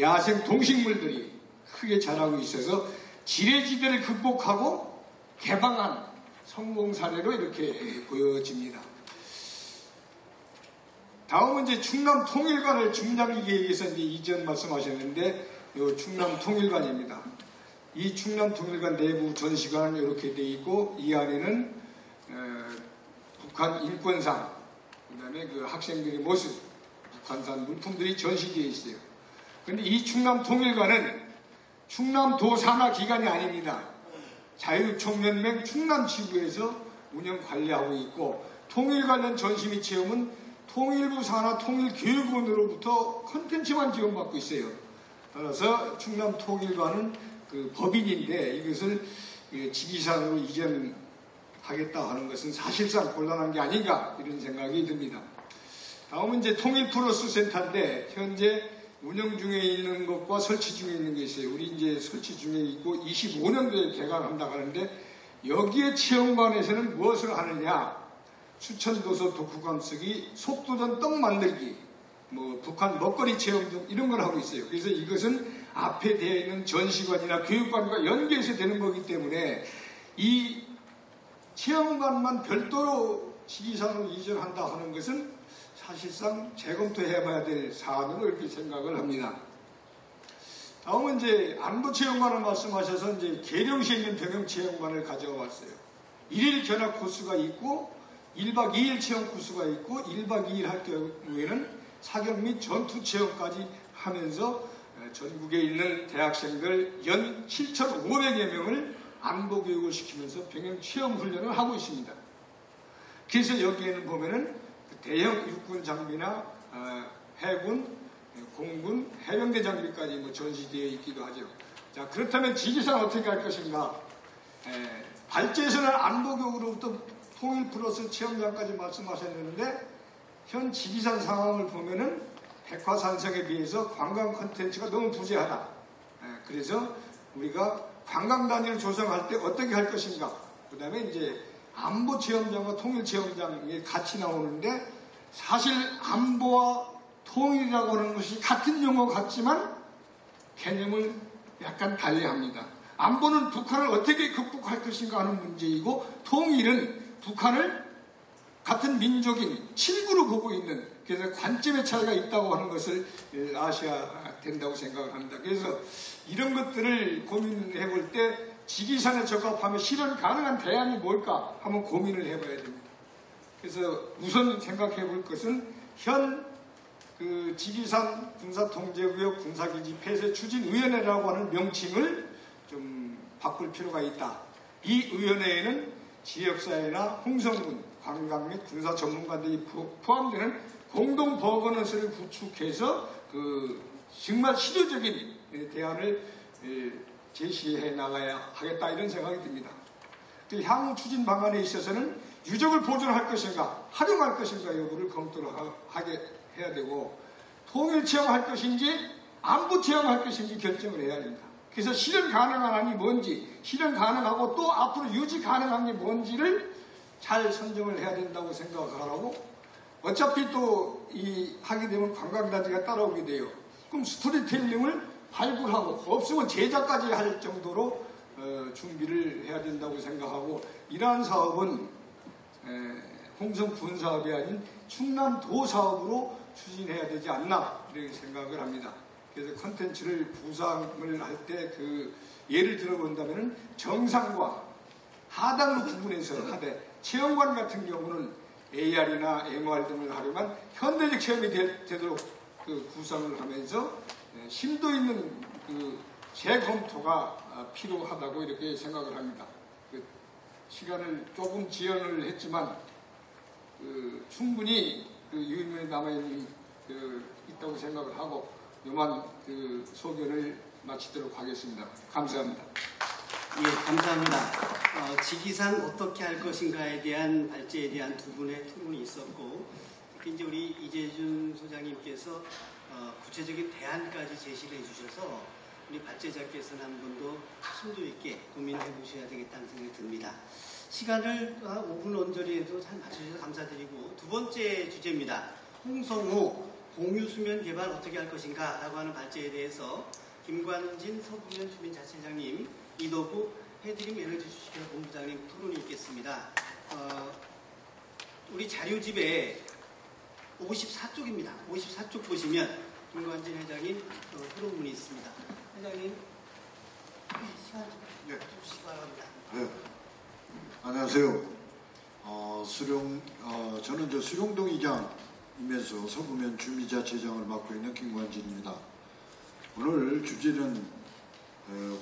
야생 동식물들이 크게 자라고 있어서 지뢰지대를 극복하고 개방한 성공 사례로 이렇게 보여집니다. 다음은 이제 충남 통일관을 중장기 계획에서 이제 이전 말씀하셨는데 이 충남 통일관입니다. 이 충남 통일관 내부 전시관은 이렇게 되어 있고 이 안에는 북한 인권상, 그다음에 그 학생들의 모습, 북한산 물품들이 전시되어 있어요. 그런데 이 충남 통일관은 충남도 산하 기관이 아닙니다. 자유총연맹 충남지구에서 운영 관리하고 있고 통일 관련 전시 및 체험은 통일부 산하 통일교육원으로부터 콘텐츠만 지원받고 있어요. 따라서 충남 통일관은 그 법인인데 이것을 지기산으로 이전하겠다 하는 것은 사실상 곤란한 게 아닌가 이런 생각이 듭니다. 다음은 이제 통일플러스 센터인데 현재 운영 중에 있는 것과 설치 중에 있는 게 있어요. 우리 이제 설치 중에 있고 25년도에 개관한다고 하는데 여기에 체험관에서는 무엇을 하느냐? 수천도서 독후감 쓰기, 속도전 떡 만들기, 뭐 북한 먹거리 체험 등 이런 걸 하고 있어요. 그래서 이것은 앞에 되어 있는 전시관이나 교육관과 연계해서 되는 거기 때문에 이 체험관만 별도로 지리산으로 이전한다 하는 것은 사실상 재검토해봐야 될 사안으로 이렇게 생각을 합니다. 다음은 이제 안보체험관을 말씀하셔서 이제 계룡시에 있는 병영체험관을 가져와 봤어요. 1일 견학 코스가 있고 1박 2일 체험 코스가 있고 1박 2일 할 경우에는 사격 및 전투 체험까지 하면서 전국에 있는 대학생들 연 7,500여 명을 안보교육을 시키면서 병영체험 훈련을 하고 있습니다. 그래서 여기에는 보면은 대형 육군 장비나 해군, 공군, 해병대 장비까지 뭐 전시되어 있기도 하죠. 자, 그렇다면 지리산 어떻게 할 것인가? 발제에서는 안보교육으로부터 통일 플러스 체험장까지 말씀하셨는데 현 지리산 상황을 보면은 백화산성에 비해서 관광 콘텐츠가 너무 부재하다. 그래서 우리가 관광단위를 조성할 때 어떻게 할 것인가? 그 다음에 이제 안보 체험장과 통일 체험장이 같이 나오는데 사실 안보와 통일이라고 하는 것이 같은 용어 같지만 개념을 약간 달리합니다. 안보는 북한을 어떻게 극복할 것인가 하는 문제이고 통일은 북한을 같은 민족인 친구로 보고 있는 그래서 관점의 차이가 있다고 하는 것을 아셔야 된다고 생각을 합니다. 그래서 이런 것들을 고민해 볼 때 지리산에 적합하면 실현 가능한 대안이 뭘까 한번 고민을 해봐야 됩니다. 그래서 우선 생각해 볼 것은 현 그 지리산 군사통제구역 군사기지 폐쇄 추진위원회라고 하는 명칭을 좀 바꿀 필요가 있다. 이 위원회에는 지역사회나 홍성군, 관광 및 군사 전문가들이 포함되는 공동 버거너스를 구축해서 그 정말 실효적인 대안을 제시해 나가야 하겠다 이런 생각이 듭니다. 향후 추진 방안에 있어서는 유적을 보존할 것인가 활용할 것인가 여부를 검토를 하게 해야 되고 통일 체험할 것인지 안보 체험할 것인지 결정을 해야 됩니다. 그래서 실현 가능한 안이 뭔지 실현 가능하고 또 앞으로 유지 가능한 게 뭔지를 잘 선정을 해야 된다고 생각하고 어차피 또 이 하게 되면 관광단지가 따라오게 돼요. 그럼 스토리텔링을 발굴하고 없으면 제작까지 할 정도로 준비를 해야 된다고 생각하고 이러한 사업은 홍성군 사업이 아닌 충남도 사업으로 추진해야 되지 않나 이렇게 생각을 합니다. 그래서 컨텐츠를 구상을 할 때 그 예를 들어본다면 정상과 하단으로 구분해서 하되 체험관 같은 경우는 AR이나 MR 등을 활용한 현대적 체험이 되도록 그 구상을 하면서 심도 있는 그 재검토가 필요하다고 이렇게 생각을 합니다. 그 시간을 조금 지연을 했지만 충분히 그 유인물에 남아있는 있다고 생각을 하고 요만 그 소견을 마치도록 하겠습니다. 감사합니다. 예, 감사합니다. 지기산 어떻게 할 것인가에 대한 발제에 대한 두 분의 토론이 있었고, 특히 이제 우리 이재준 소장님께서 구체적인 대안까지 제시를 해주셔서 우리 발제자께서는 한 번 더 심도 있게 고민해 보셔야 되겠다는 생각이 듭니다. 시간을 5분 언저리에도 잘 맞춰주셔서 감사드리고, 두 번째 주제입니다. 홍성호 공유수면 개발 어떻게 할 것인가 라고 하는 발제에 대해서 김관진 서부면 주민자치장님, 이도구 해드림 에너지 주식회사 본부장님 토론이 있겠습니다. 우리 자료집에 54쪽입니다. 54쪽 보시면 김관진 회장님 토론문이 있습니다. 회장님, 시간 좀 주시기 바랍니다. 네. 안녕하세요. 저는 수령동 이장이면서 서부면 주민자치장을 맡고 있는 김관진입니다. 오늘 주제는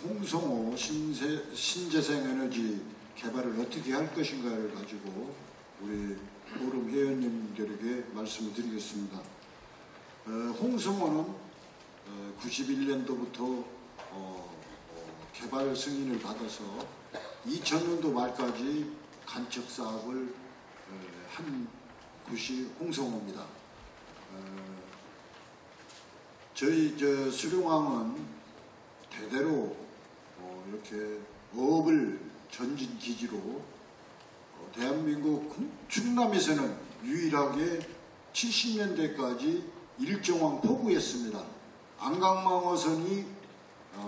홍성호 신재생에너지 개발을 어떻게 할 것인가를 가지고 우리 포럼 회원님들에게 말씀을 드리겠습니다. 홍성호는 91년도부터 개발 승인을 받아서 2000년도 말까지 간척 사업을 한 곳이 홍성호입니다. 저희 수령항은 대대로 이렇게 어업을 전진 기지로 대한민국 충남에서는 유일하게 70년대까지 일정왕 포구였습니다. 안강망어선이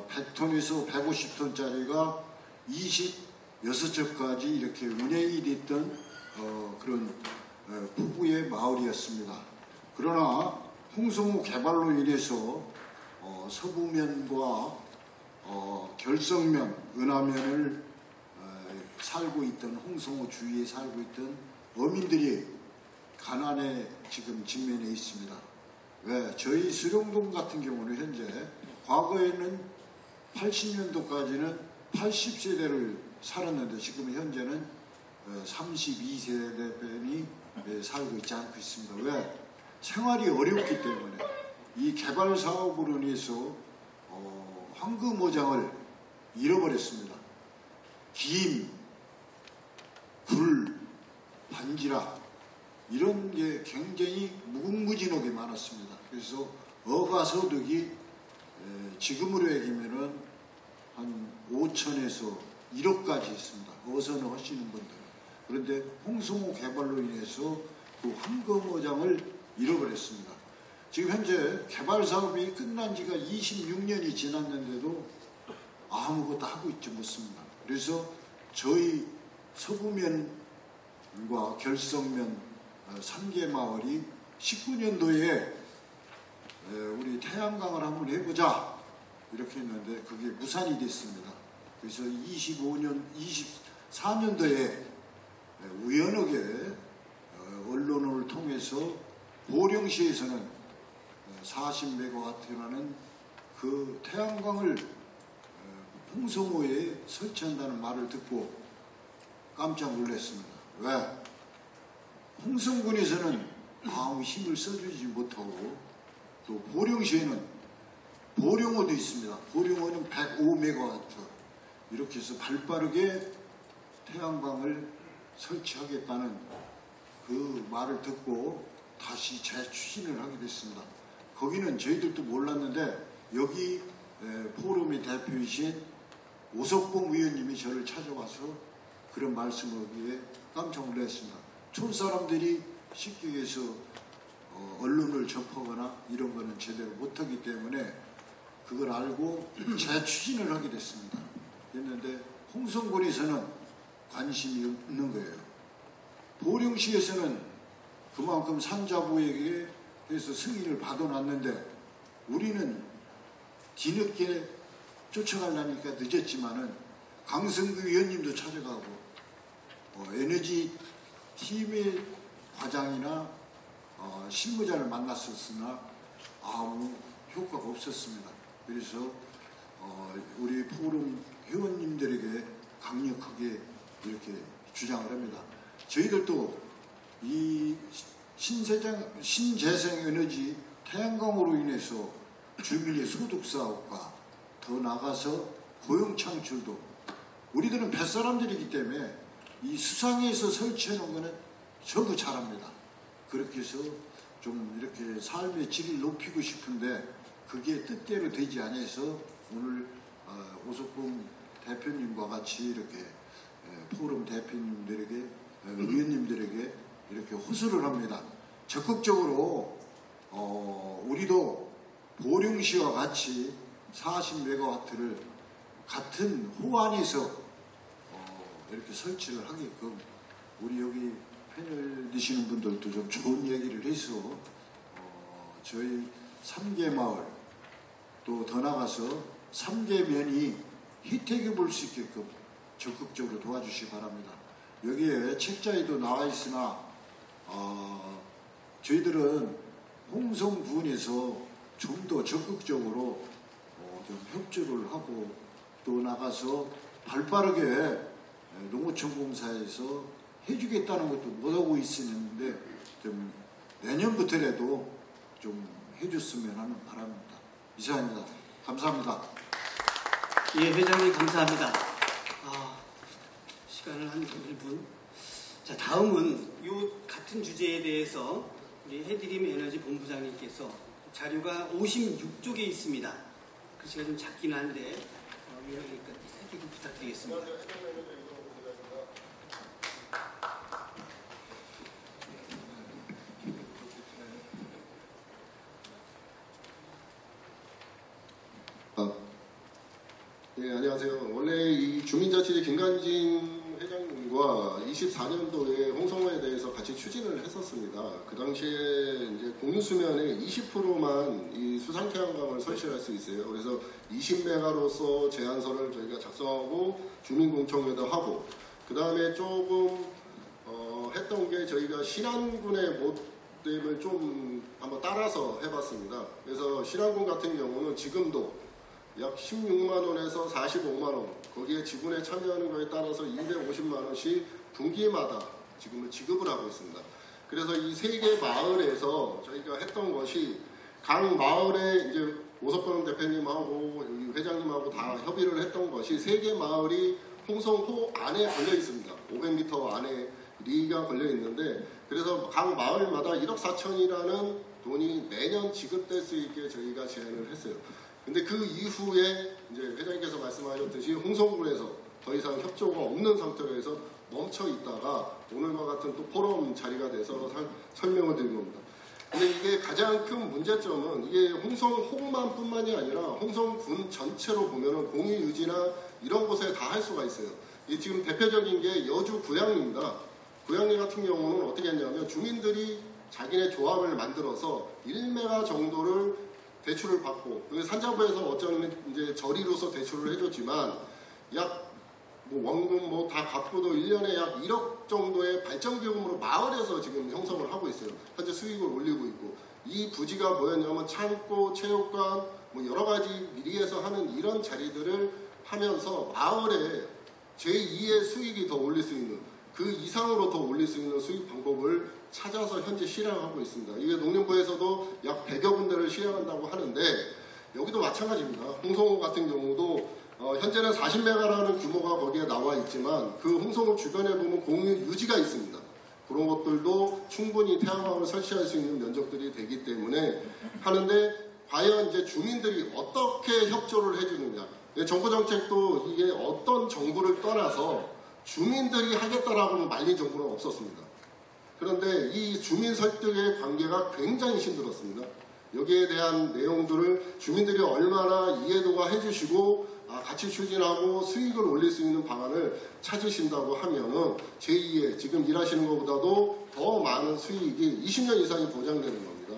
100톤에서 150톤짜리가 26척까지 이렇게 운행이 됐던 그런 포구의 마을이었습니다. 그러나 홍성호 개발로 인해서 서부면과 결성면, 은하면을 살고 있던 홍성호 주위에 살고 있던 어민들이 가난에 지금 직면해 있습니다. 왜? 저희 수령동 같은 경우는 현재 과거에는 80년도까지는 80세대를 살았는데 지금 현재는 32세대편이 살고 있지 않고 있습니다. 왜? 생활이 어렵기 때문에 이 개발 사업으로 인해서 황금어장을 잃어버렸습니다. 김, 굴, 반지락 이런 게 굉장히 무궁무진하게 많았습니다. 그래서 어가소득이 지금으로 얘기하면은 한 5천에서 1억까지 있습니다. 어선을 하시는 분들. 그런데 홍성호 개발로 인해서 그 황금어장을 잃어버렸습니다. 지금 현재 개발 사업이 끝난 지가 26년이 지났는데도 아무것도 하고 있지 못습니다. 그래서 저희 서부면과 결성면 3개 마을이 19년도에 우리 태양광을 한번 해보자 이렇게 했는데 그게 무산이 됐습니다. 그래서 24년도에 우연하게 언론을 통해서 보령시에서는 40메가와트라는 그 태양광을 홍성호에 설치한다는 말을 듣고 깜짝 놀랐습니다. 왜? 홍성군에서는 아무 힘을 써주지 못하고 또 보령시에는 보령호도 있습니다. 보령호는 105메가와트 이렇게 해서 발빠르게 태양광을 설치하겠다는 그 말을 듣고 다시 재추진을 하게 됐습니다. 거기는 저희들도 몰랐는데 여기 포럼의 대표이신 오석봉 위원님이 저를 찾아와서 그런 말씀을 하기에 깜짝 놀랐습니다. 촌사람들이 쉽게 해서 언론을 접하거나 이런 거는 제대로 못하기 때문에 그걸 알고 재추진을 하게 됐습니다. 했는데 홍성군에서는 관심이 없는 거예요. 보령시에서는 그만큼 산자부에게 해서 승인을 받아놨는데 우리는 뒤늦게 쫓아가려니까 늦었지만은 강성규 위원님도 찾아가고 에너지 팀의 과장이나 실무자를 만났었으나 아무 효과가 없었습니다. 그래서 우리 포럼 회원님들에게 강력하게 이렇게 주장을 합니다. 저희들도 이 신재생 에너지 태양광으로 인해서 주민의 소득 사업과 더 나가서 고용 창출도 우리들은 뱃사람들이기 때문에 이 수상에서 설치해 놓은 거는 전부 잘합니다. 그렇게 해서 좀 이렇게 삶의 질을 높이고 싶은데 그게 뜻대로 되지 않아서 오늘 오석봉 대표님과 같이 이렇게 포럼 대표님들에게 의원님들에게 이렇게 호소를 합니다. 적극적으로 우리도 보령시와 같이 40메가와트를 같은 호안에서 이렇게 설치를 하게끔 우리 여기 패널 되시는 분들도 좀 좋은 얘기를 해서 저희 3개 마을 또 더 나가서 3개 면이 혜택을 볼 수 있게끔 적극적으로 도와주시기 바랍니다. 여기에 책자에도 나와 있으나 저희들은 홍성 부근에서 좀 더 적극적으로 좀 협조를 하고 또 나가서 발빠르게 농어촌 공사에서 해주겠다는 것도 못하고 있었는데 좀 내년부터라도 좀 해줬으면 하는 바람입니다. 이상입니다. 감사합니다. 예, 회장님 감사합니다. 시간을 한 1분. 자, 다음은 이 같은 주제에 대해서 우리 해드림 에너지 본부장님께서 자료가 56쪽에 있습니다. 글씨가 좀 작긴 한데 살짝 좀 부탁드리겠습니다. 네, 안녕하세요. 원래 이 주민자치제 김관진 회장님과 24년도에 홍성호에 대해서 같이 추진을 했었습니다. 그 당시에 이제 공유수면의 20%만 이 수상태양광을 설치할 수 있어요. 그래서 20메가로서 제안서를 저희가 작성하고 주민공청회도 하고, 그 다음에 조금 했던 게 저희가 신안군의 모델을 좀 한번 따라서 해봤습니다. 그래서 신안군 같은 경우는 지금도 약 16만원에서 45만원, 거기에 지분에 참여하는 거에 따라서 250만원씩 분기마다 지금은 지급을 하고 있습니다. 그래서 이 세 개 마을에서 저희가 했던 것이 각 마을에 이제 오석범 대표님하고 회장님하고 다 협의를 했던 것이 세 개 마을이 홍성호 안에 걸려 있습니다. 500m 안에 리가 걸려 있는데, 그래서 각 마을마다 1억 4천이라는 돈이 매년 지급될 수 있게 저희가 제안을 했어요. 근데 그 이후에 이제 회장님께서 말씀하셨듯이 홍성군에서 더 이상 협조가 없는 상태로 해서 멈춰 있다가 오늘과 같은 또 포럼 자리가 돼서 설명을 드린 겁니다. 근데 이게 가장 큰 문제점은 이게 홍성호만 뿐만이 아니라 홍성군 전체로 보면은 공유유지나 이런 곳에 다 할 수가 있어요. 이 지금 대표적인 게 여주 구양리입니다. 구양리 같은 경우는 어떻게 했냐면 주민들이 자기네 조합을 만들어서 1메가 정도를 대출을 받고, 산자부에서 어쩌면 이제 저리로서 대출을 해줬지만 약 원금 다 갚고도 1년에 약 1억 정도의 발전기금으로 마을에서 지금 형성을 하고 있어요. 현재 수익을 올리고 있고, 이 부지가 뭐였냐면 창고, 체육관, 여러 가지 미리에서 하는 이런 자리들을 하면서 마을에 제2의 수익이 더 올릴 수 있는, 그 이상으로 더 올릴 수 있는 수익 방법을 찾아서 현재 실행하고 있습니다. 이게 농림부에서도 약 100여 군데를 실행한다고 하는데, 여기도 마찬가지입니다. 홍성호 같은 경우도 현재는 40메가라는 규모가 거기에 나와 있지만 그 홍성호 주변에 보면 공유 유지가 있습니다. 그런 것들도 충분히 태양광을 설치할 수 있는 면적들이 되기 때문에 하는데, 과연 이제 주민들이 어떻게 협조를 해주느냐. 정부 정책도 이게 어떤 정부를 떠나서 주민들이 하겠다라고는 말린 정부는 없었습니다. 그런데 이 주민 설득의 관계가 굉장히 힘들었습니다. 여기에 대한 내용들을 주민들이 얼마나 이해도가 해주시고 같이 추진하고 수익을 올릴 수 있는 방안을 찾으신다고 하면은 제2의 지금 일하시는 것보다도 더 많은 수익이 20년 이상이 보장되는 겁니다.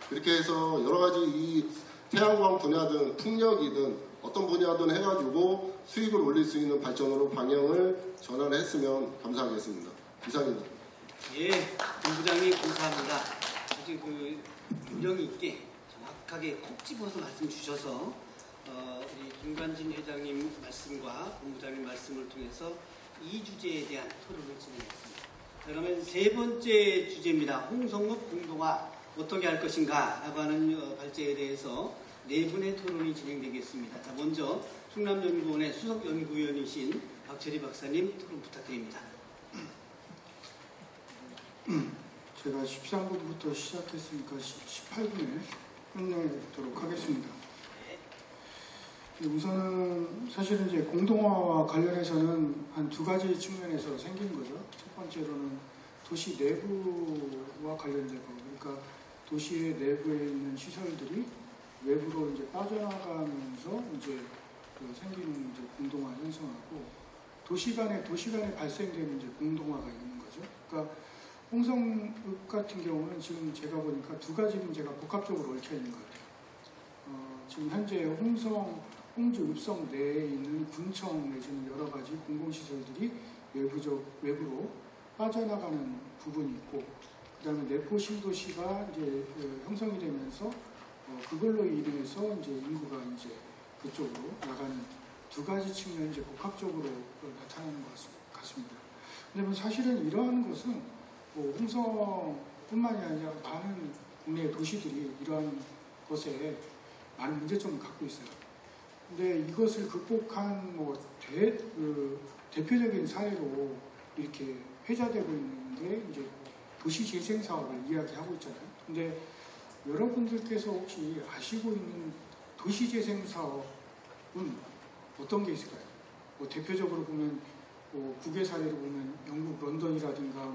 그렇게 해서 여러 가지 이 태양광 분야든 풍력이든 어떤 분야든 해가지고 수익을 올릴 수 있는 발전으로 방향을 전환했으면 감사하겠습니다. 이상입니다. 예, 본부장님 감사합니다. 아주 요령 있게 정확하게 콕 집어서 말씀 주셔서 우리 김관진 회장님 말씀과 본부장님 말씀을 통해서 이 주제에 대한 토론을 진행했습니다. 그러면 세 번째 주제입니다. 홍성읍 공동화 어떻게 할 것인가 라고 하는 발제에 대해서 네 분의 토론이 진행되겠습니다. 자, 먼저 충남연구원의 수석연구위원이신 박철희 박사님 토론 부탁드립니다. 제가 13분부터 시작했으니까 18분에 끝내도록 하겠습니다. 우선은 사실은 이제 공동화와 관련해서는 한 두 가지 측면에서 생긴 거죠. 첫 번째로는 도시 내부와 관련된 거. 그러니까 도시의 내부에 있는 시설들이 외부로 이제 빠져나가면서 이제 생기는 이제 공동화 현상하고 도시 간에 발생되는 이제 공동화가 있는 거죠. 그러니까 홍성읍 같은 경우는 지금 제가 보니까 두 가지 문제가 복합적으로 얽혀 있는 것 같아요. 지금 현재 홍주 읍성 내에 있는 군청 내지는 여러 가지 공공시설들이 외부로 빠져나가는 부분이 있고, 그 다음에 내포 신도시가 이제 형성이 되면서 그걸로 인해서 이제 인구가 이제 그쪽으로 나가는 두 가지 측면이 이제 복합적으로 나타나는 것 같습니다. 근데 뭐 사실은 이러한 것은 뭐 홍성뿐만이 아니라 많은 국내 도시들이 이러한 것에 많은 문제점을 갖고 있어요. 근데 이것을 극복한 대표적인 사례로 이렇게 회자되고 있는 게 이제 도시재생 사업을 이야기하고 있잖아요. 근데 여러분들께서 혹시 아시고 있는 도시재생 사업은 어떤 게 있을까요? 뭐 대표적으로 보면 국외 사례로 보면 영국 런던이라든가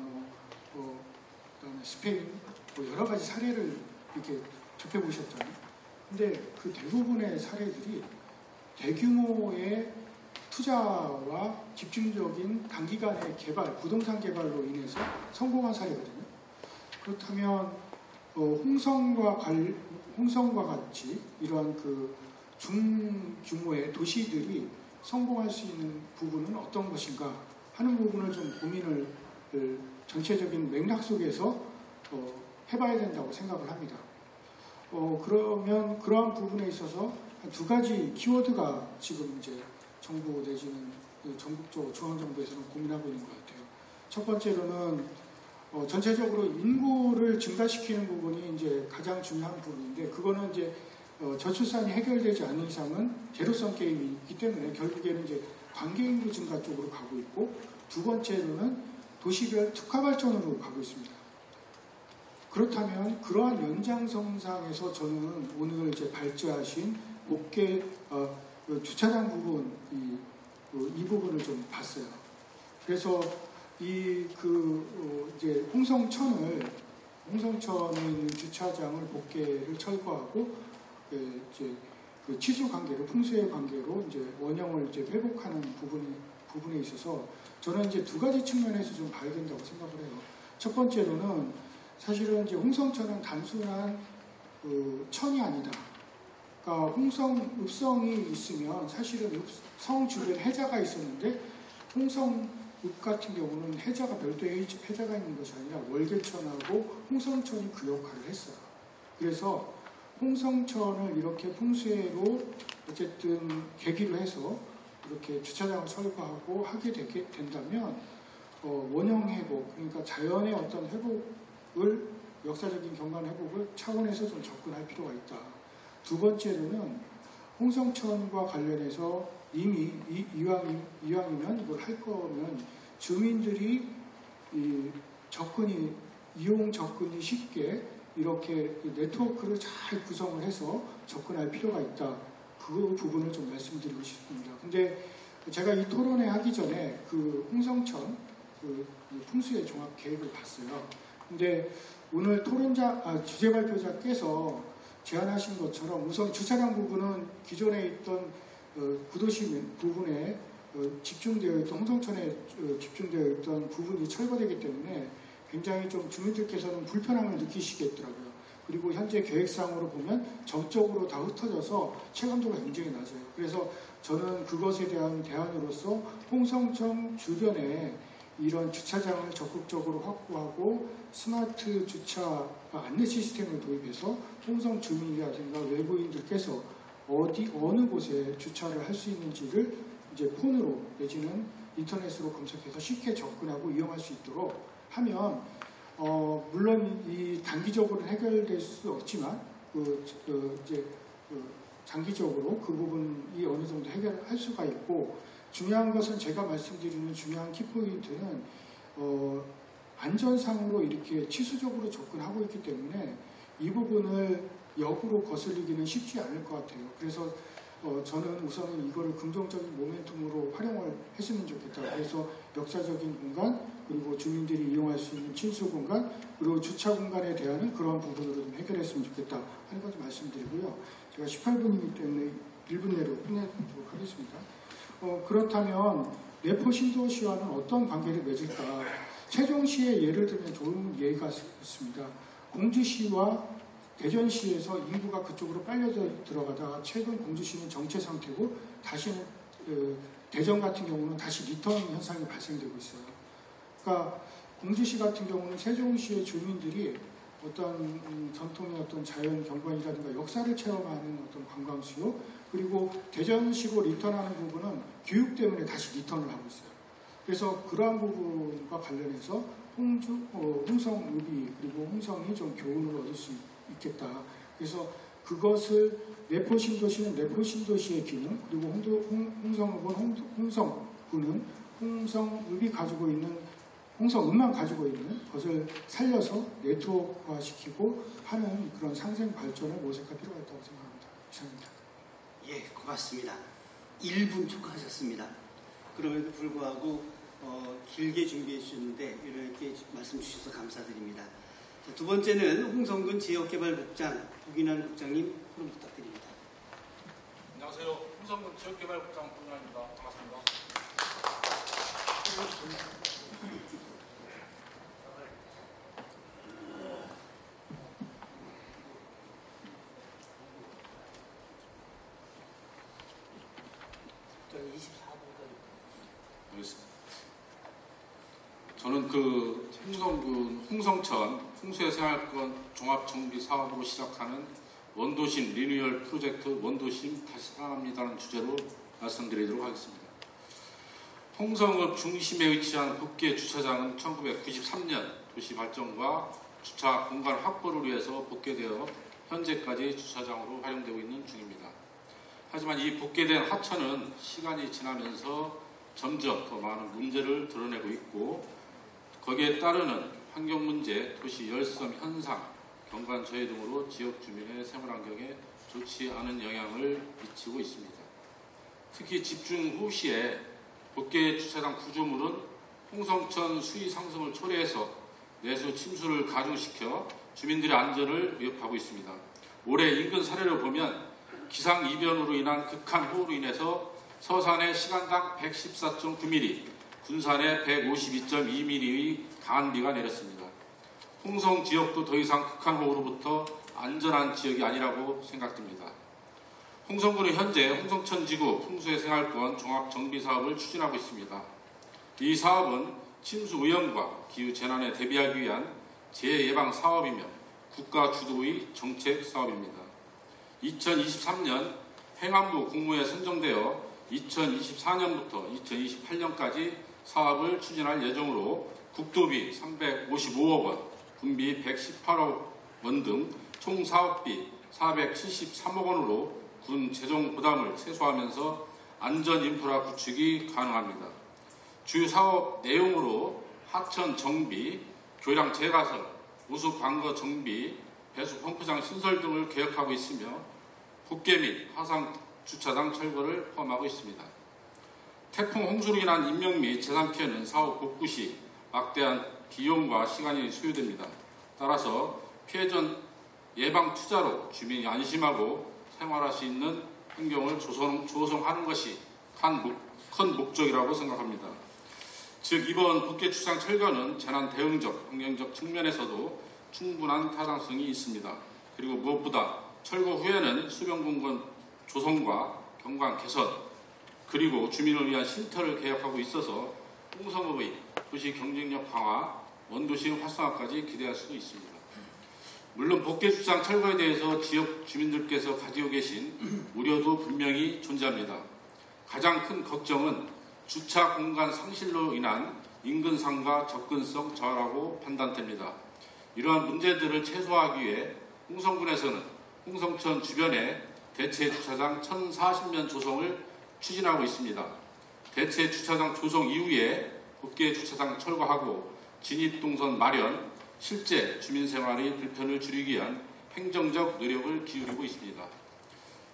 그다음에 스페인 여러 가지 사례를 이렇게 접해보셨잖아요. 근데 그 대부분의 사례들이 대규모의 투자와 집중적인 단기간의 개발, 부동산 개발로 인해서 성공한 사례거든요. 그렇다면 홍성과 같이 이러한 그 중규모의 도시들이 성공할 수 있는 부분은 어떤 것인가 하는 부분을 좀 고민을 전체적인 맥락 속에서 해봐야 된다고 생각을 합니다. 그러면 그러한 부분에 있어서 두 가지 키워드가 지금 이제 정부 내지는 전국적으로 중앙정부에서는 고민하고 있는 것 같아요. 첫 번째로는 전체적으로 인구를 증가시키는 부분이 이제 가장 중요한 부분인데, 그거는 이제 저출산이 해결되지 않는 이상은 제로섬 게임이 있기 때문에 결국에는 이제 관계인구 증가 쪽으로 가고 있고, 두 번째로는 도시별 특화 발전으로 가고 있습니다. 그렇다면 그러한 연장선상에서 저는 오늘 이제 발제하신 목계 주차장 부분 이 부분을 좀 봤어요. 그래서 이제 홍성천에 있는 주차장을 목계를 철거하고 이제 그 치수 관계로 풍수의 관계로 이제 원형을 이제 회복하는 부분에 있어서 저는 이제 두 가지 측면에서 좀 봐야 된다고 생각을 해요. 첫 번째로는 사실은 이제 홍성천은 단순한 천이 아니다. 그러니까 읍성이 있으면 사실은 성 주변 해자가 있었는데 홍성읍 같은 경우는 해자가 별도의 해자가 있는 것이 아니라 월계천하고 홍성천이 그 역할을 했어요. 그래서 홍성천을 이렇게 풍수해로 어쨌든 계기로 해서 이렇게 주차장을 철거하고 하게 된다면 원형 회복, 그러니까 자연의 어떤 회복을, 역사적인 경관 회복을 차원에서 좀 접근할 필요가 있다. 두 번째로는 홍성천과 관련해서 이미 이왕이면 이걸 할 거면 주민들이 이용 접근이 쉽게 이렇게 네트워크를 잘 구성을 해서 접근할 필요가 있다. 그 부분을 좀 말씀드리고 싶습니다. 근데 제가 이 토론회 하기 전에 그 홍성천 풍수의 종합 계획을 봤어요. 근데 오늘 주제 발표자께서 제안하신 것처럼 우선 주차장 부분은 기존에 있던 구도시 부분에 집중되어 있던 홍성천에 집중되어 있던 부분이 철거되기 때문에 굉장히 좀 주민들께서는 불편함을 느끼시겠더라고요. 그리고 현재 계획상으로 보면 정적으로 다 흩어져서 체감도가 굉장히 낮아요. 그래서 저는 그것에 대한 대안으로서 홍성천 주변에 이런 주차장을 적극적으로 확보하고 스마트 주차 안내 시스템을 도입해서 홍성 주민이라든가 외부인들께서 어느 곳에 주차를 할 수 있는지를 이제 폰으로 내지는 인터넷으로 검색해서 쉽게 접근하고 이용할 수 있도록 하면 물론 이 단기적으로는 해결될 수 없지만 장기적으로 그 부분이 어느 정도 해결할 수가 있고, 중요한 것은 제가 말씀드리는 중요한 키포인트는 안전상으로 이렇게 치수적으로 접근하고 있기 때문에 이 부분을 역으로 거슬리기는 쉽지 않을 것 같아요. 그래서 저는 우선은 이거를 긍정적인 모멘텀으로 활용을 했으면 좋겠다. 그래서 역사적인 공간, 그리고 주민들이 이용할 수 있는 친수 공간, 그리고 주차 공간에 대한 그러한 부분으로 좀 해결했으면 좋겠다 하는 것을 말씀드리고요. 제가 18분이기 때문에 1분 내로 끝내도록 하겠습니다. 그렇다면 내포 신도시와는 어떤 관계를 맺을까? 세종시의 예를 들면 좋은 예가 있습니다. 공주시와 대전시에서 인구가 그쪽으로 빨려 들어가다가 최근 공주시는 정체 상태고 다시는 대전 같은 경우는 다시 리턴 현상이 발생되고 있어요. 그러니까 공주시 같은 경우는 세종시의 주민들이 어떤 전통의 어떤 자연 경관이라든가 역사를 체험하는 어떤 관광 수요, 그리고 대전시로 리턴하는 부분은 교육 때문에 다시 리턴을 하고 있어요. 그래서 그러한 부분과 관련해서 홍성 읍이 그리고 홍성이 좀 교훈을 얻을 수 있겠다. 그래서 그것을 내포 신도시는 내포 신도시의 기능, 그리고 홍성읍은 홍성구는 홍성읍이 가지고 있는 홍성읍만 가지고 있는 것을 살려서 네트워크화 시키고 하는 그런 상생 발전을 모색할 필요가 있다고 생각합니다. 이상입니다. 예, 고맙습니다. 1분 초과하셨습니다. 그럼에도 불구하고 길게 준비해 주셨는데 이렇게 말씀 주셔서 감사드립니다. 자, 두 번째는 홍성군 지역개발국장 북인환 국장님 흐름 부탁드립니다. 안녕하세요. 홍성군 지역개발국장 북인환입니다. 반갑습니다. 저는 그 홍성군 홍성천 풍수해생활권 종합정비 사업으로 시작하는 원도심 리뉴얼 프로젝트 원도심 다시 살아납니다는 주제로 말씀드리도록 하겠습니다. 홍성읍 중심에 위치한 복개 주차장은 1993년 도시발전과 주차 공간 확보를 위해서 복개되어 현재까지 주차장으로 활용되고 있는 중입니다. 하지만 이 복개된 하천은 시간이 지나면서 점점 더 많은 문제를 드러내고 있고, 거기에 따르는 환경문제, 도시 열섬 현상, 경관 저해 등으로 지역 주민의 생활환경에 좋지 않은 영향을 미치고 있습니다. 특히 집중 후 시에 복개 주차장 구조물은 홍성천 수위 상승을 초래해서 내수 침수를 가중시켜 주민들의 안전을 위협하고 있습니다. 올해 인근 사례를 보면 기상이변으로 인한 극한호우로 인해서 서산에 시간당 114.9mm, 군산에 152.2mm의 강한 비가 내렸습니다. 홍성 지역도 더 이상 극한호우로부터 안전한 지역이 아니라고 생각됩니다. 홍성군은 현재 홍성천 지구 풍수해생활권 종합정비사업을 추진하고 있습니다. 이 사업은 침수 위험과 기후재난에 대비하기 위한 재해예방 사업이며 국가 주도의 정책 사업입니다. 2023년 행안부 공모에 선정되어 2024년부터 2028년까지 사업을 추진할 예정으로 국도비 355억 원, 군비 118억 원 등 총 사업비 473억 원으로 군 재정 부담을 최소화하면서 안전 인프라 구축이 가능합니다. 주 사업 내용으로 하천 정비, 교량 재가설, 우수 광거 정비, 배수 펌프장 신설 등을 계획하고 있으며 복개 및 하상 주차장 철거를 포함하고 있습니다. 태풍 홍수로 인한 인명 및 재산 피해는 사업 복구 시 막대한 비용과 시간이 소요됩니다. 따라서 피해전 예방 투자로 주민이 안심하고 생활할 수 있는 환경을 조성하는 것이 큰 목적이라고 생각합니다. 즉 이번 복개 주차장 철거는 재난 대응적, 환경적 측면에서도 충분한 타당성이 있습니다. 그리고 무엇보다 철거 후에는 수변공간 조성과 경관 개선, 그리고 주민을 위한 쉼터를 계획하고 있어서 홍성읍의 도시 경쟁력 강화, 원도시 활성화까지 기대할 수도 있습니다. 물론 복개 주차장 철거에 대해서 지역 주민들께서 가지고 계신 우려도 분명히 존재합니다. 가장 큰 걱정은 주차 공간 상실로 인한 인근상과 접근성 저하라고 판단됩니다. 이러한 문제들을 최소화하기 위해 홍성군에서는 홍성천 주변에 대체 주차장 1,040면 조성을 추진하고 있습니다. 대체 주차장 조성 이후에 복개 주차장 철거하고 진입동선 마련, 실제 주민생활의 불편을 줄이기 위한 행정적 노력을 기울이고 있습니다.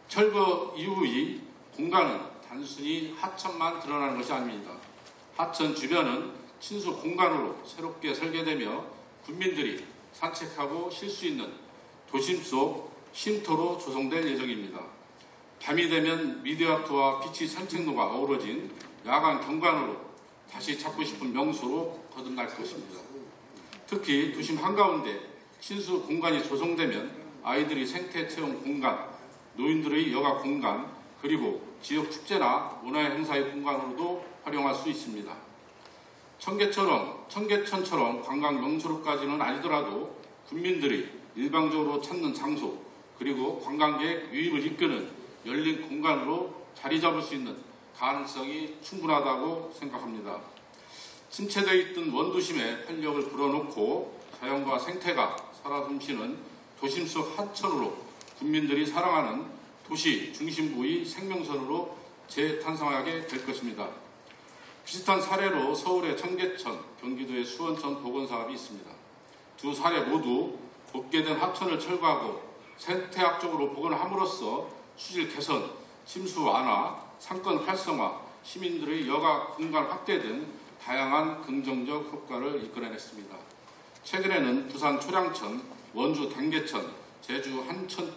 철거 이후의 공간은 단순히 하천만 드러나는 것이 아닙니다. 하천 주변은 친수 공간으로 새롭게 설계되며 군민들이 산책하고 쉴 수 있는 도심 속 쉼터로 조성될 예정입니다. 밤이 되면 미디어아트와 비치 산책로가 어우러진 야간 경관으로 다시 찾고 싶은 명소로 거듭날 것입니다. 특히 도심 한가운데 친수 공간이 조성되면 아이들이 생태 체험 공간, 노인들의 여가 공간, 그리고 지역 축제나 문화의 행사의 공간으로도 활용할 수 있습니다. 청계천처럼 관광 명소로까지는 아니더라도 군민들이 일방적으로 찾는 장소, 그리고 관광객 유입을 이끄는 열린 공간으로 자리 잡을 수 있는 가능성이 충분하다고 생각합니다. 침체되어 있던 원도심에 활력을 불어넣고 자연과 생태가 살아 숨쉬는 도심 속 하천으로 군민들이 사랑하는 도시 중심부의 생명선으로 재탄생하게 될 것입니다. 비슷한 사례로 서울의 청계천, 경기도의 수원천 복원사업이 있습니다. 두 사례 모두 복개된 하천을 철거하고 생태학적으로 복원함으로써 수질 개선, 침수 완화, 상권 활성화, 시민들의 여가 공간 확대 등 다양한 긍정적 효과를 이끌어냈습니다. 최근에는 부산 초량천, 원주 단계천, 제주 한천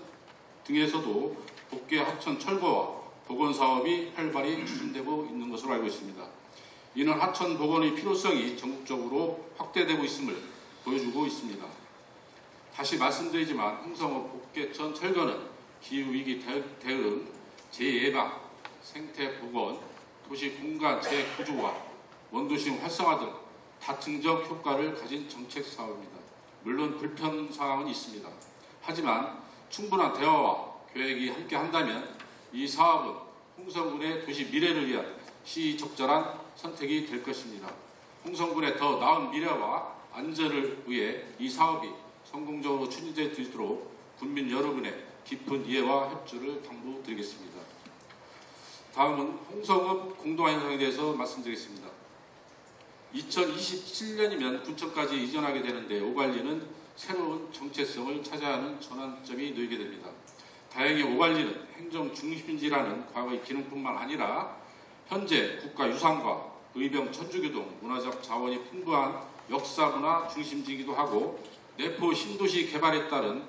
등에서도 복개 하천 철거와 복원 사업이 활발히 추진되고 있는 것으로 알고 있습니다. 이는 하천 복원의 필요성이 전국적으로 확대되고 있음을 보여주고 있습니다. 다시 말씀드리지만 홍성읍 복개천 철거는 기후위기 대응, 재예방, 생태 복원, 도시 공간 재구조화, 원도심 활성화 등 다층적 효과를 가진 정책 사업입니다. 물론 불편사항은 있습니다. 하지만 충분한 대화와 계획이 함께 한다면 이 사업은 홍성군의 도시 미래를 위한 시적절한 선택이 될 것입니다. 홍성군의 더 나은 미래와 안전을 위해 이 사업이 성공적으로 추진될 수 있도록 군민 여러분의 깊은 이해와 협조를 당부드리겠습니다. 다음은 홍성읍 공동화 현상에 대해서 말씀드리겠습니다. 2027년이면 군청까지 이전하게 되는데 오관리는 새로운 정체성을 찾아야 하는 전환점이 놓이게 됩니다. 다행히 오관리는 행정 중심지라는 과거의 기능뿐만 아니라 현재 국가유산과 의병 천주교동 문화적 자원이 풍부한 역사문화 중심지이기도 하고 내포 신도시 개발에 따른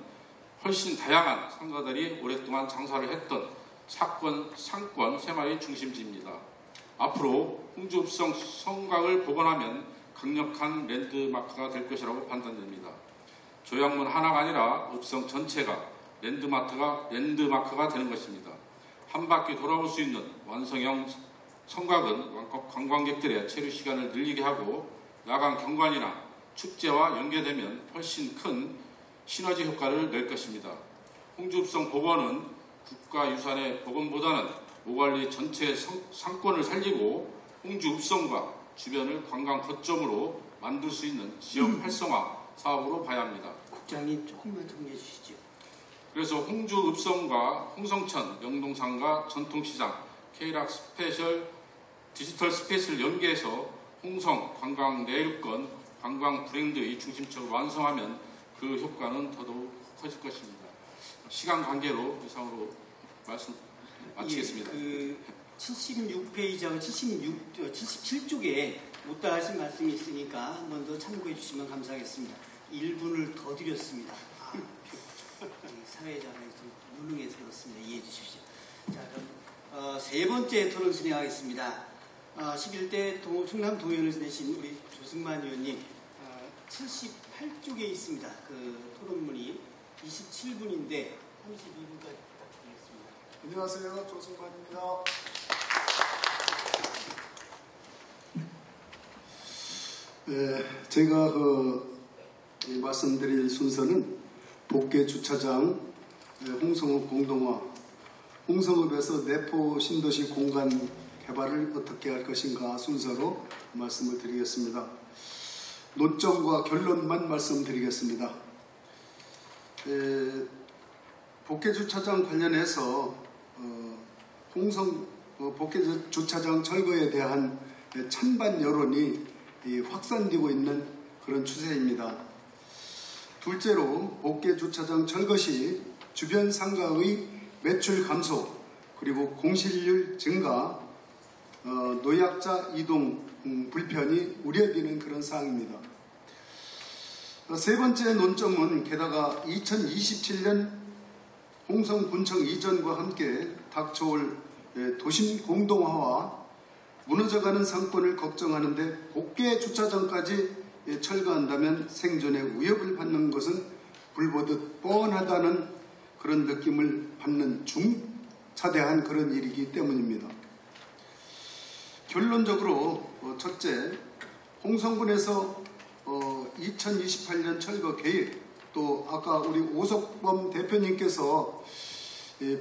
훨씬 다양한 상가들이 오랫동안 장사를 했던 상권 새마을 중심지입니다. 앞으로 홍주읍성 성곽을 복원하면 강력한 랜드마크가 될 것이라고 판단됩니다. 조형문 하나가 아니라 읍성 전체가 랜드마크가 되는 것입니다. 한 바퀴 돌아볼 수 있는 완성형 성곽은 관광객들의 체류 시간을 늘리게 하고 야간 경관이나 축제와 연계되면 훨씬 큰 시너지 효과를 낼 것입니다. 홍주읍성 복원은 국가유산의 복원보다는 오관리 전체 상권을 살리고 홍주읍성과 주변을 관광 거점으로 만들 수 있는 지역 활성화 사업으로 봐야 합니다. 국장님 조금만 정리해 주시죠. 그래서 홍주읍성과 홍성천, 영동상가, 전통시장, K락 스페셜 디지털 스페이스를 연계해서 홍성 관광 내륙권 관광 브랜드의 중심적으로 완성하면 그 효과는 더더욱 커질 것입니다. 시간 관계로 이상으로 말씀 마치겠습니다. 그 76페이지하고 77쪽에 못다 하신 말씀이 있으니까 한 번 더 참고해 주시면 감사하겠습니다. 1분을 더 드렸습니다. 사회자가 좀 무능해서 그렇습니다. 이해해 주십시오. 자, 그럼 세 번째 토론 진행하겠습니다. 11대 충남 동의원을 지내신 우리 조승만 의원님 78쪽에 있습니다. 그 토론문이 27분인데 32분까지 부탁드리겠습니다. 안녕하세요. 조승만입니다. 제가 말씀드릴 순서는 복개 주차장, 홍성읍 공동화, 홍성읍에서 내포 신도시 공간 개발을 어떻게 할 것인가 순서로 말씀을 드리겠습니다. 논점과 결론만 말씀드리겠습니다. 복개주차장 관련해서 홍성 복개주차장 철거에 대한 찬반 여론이 확산되고 있는 그런 추세입니다. 둘째로 복개주차장 철거 시 주변 상가의 매출 감소 그리고 공실률 증가, 노약자 이동 불편이 우려되는 그런 사항입니다. 세 번째 논점은 게다가 2027년 홍성군청 이전과 함께 닥쳐올 도심 공동화와 무너져가는 상권을 걱정하는데 복개 주차장까지 철거한다면 생존에 위협을 받는 것은 불보듯 뻔하다는 그런 느낌을 받는 중차대한 그런 일이기 때문입니다. 결론적으로 첫째, 홍성군에서 2028년 철거 계획, 또 아까 우리 오석범 대표님께서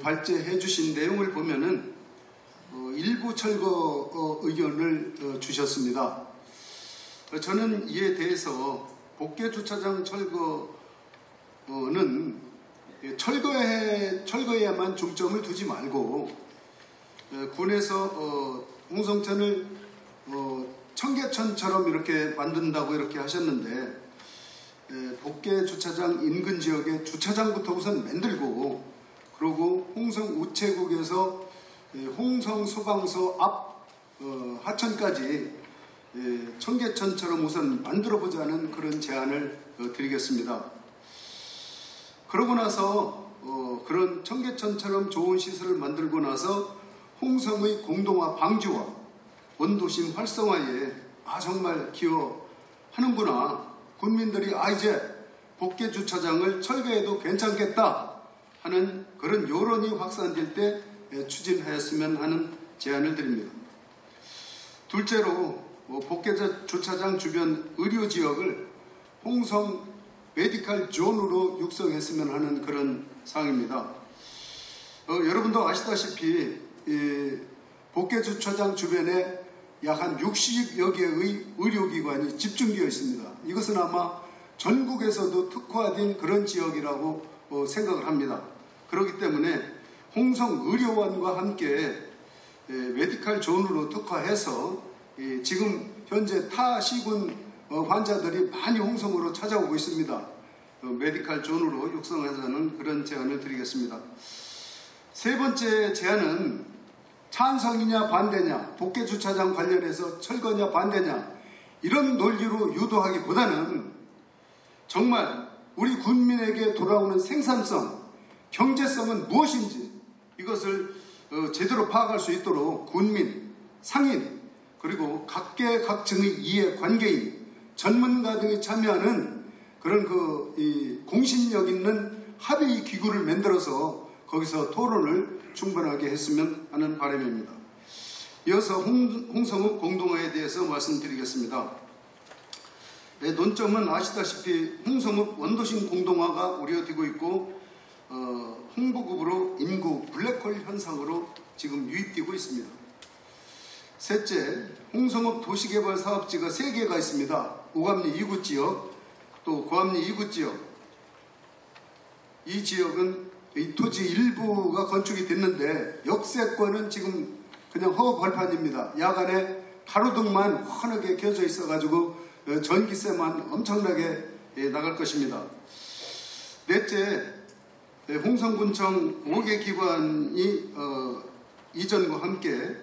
발제해 주신 내용을 보면은 일부 철거 의견을 주셨습니다. 저는 이에 대해서 복개주차장 철거는 철거에만 중점을 두지 말고 군에서 홍성천을 청계천처럼 이렇게 만든다고 이렇게 하셨는데 복개주차장 인근 지역에 주차장부터 우선 만들고 그리고 홍성 우체국에서 홍성 소방서 앞 하천까지 청계천처럼 우선 만들어보자는 그런 제안을 드리겠습니다. 그러고 나서 그런 청계천처럼 좋은 시설을 만들고 나서 홍성의 공동화 방지와 원도심 활성화에 정말 기여하는구나, 국민들이 이제 복개주차장을 철거해도 괜찮겠다 하는 그런 여론이 확산될 때 추진하였으면 하는 제안을 드립니다. 둘째로 복개주차장 주변 의료지역을 홍성 메디컬 존으로 육성했으면 하는 그런 사항입니다. 여러분도 아시다시피 복개주차장 주변에 약 한 60여 개의 의료기관이 집중되어 있습니다. 이것은 아마 전국에서도 특화된 그런 지역이라고 생각을 합니다. 그렇기 때문에 홍성 의료원과 함께 메디컬 존으로 특화해서 지금 현재 타 시군 환자들이 많이 홍성으로 찾아오고 있습니다. 메디컬 존으로 육성하자는 그런 제안을 드리겠습니다. 세 번째 제안은 찬성이냐 반대냐, 복개주차장 관련해서 철거냐 반대냐 이런 논리로 유도하기보다는 정말 우리 국민에게 돌아오는 생산성, 경제성은 무엇인지 이것을 제대로 파악할 수 있도록 군민, 상인, 그리고 각계각층의 이해관계인, 전문가 등이 참여하는 그런 공신력 있는 합의 기구를 만들어서 거기서 토론을 충분하게 했으면 하는 바람입니다. 이어서 홍성읍 공동화에 대해서 말씀드리겠습니다. 논점은 아시다시피 홍성읍 원도심 공동화가 우려되고 있고 홍보급으로 인구 블랙홀 현상으로 지금 유입되고 있습니다. 셋째, 홍성읍 도시개발 사업지가 3개가 있습니다. 오감리 2구 지역, 또 고암리 2구 지역. 이 지역은 이 토지 일부가 건축이 됐는데 역세권은 지금 그냥 허벌판입니다. 야간에 가로등만 환하게 켜져 있어가지고 전기세만 엄청나게 나갈 것입니다. 넷째, 홍성군청 5개 기관이 이전과 함께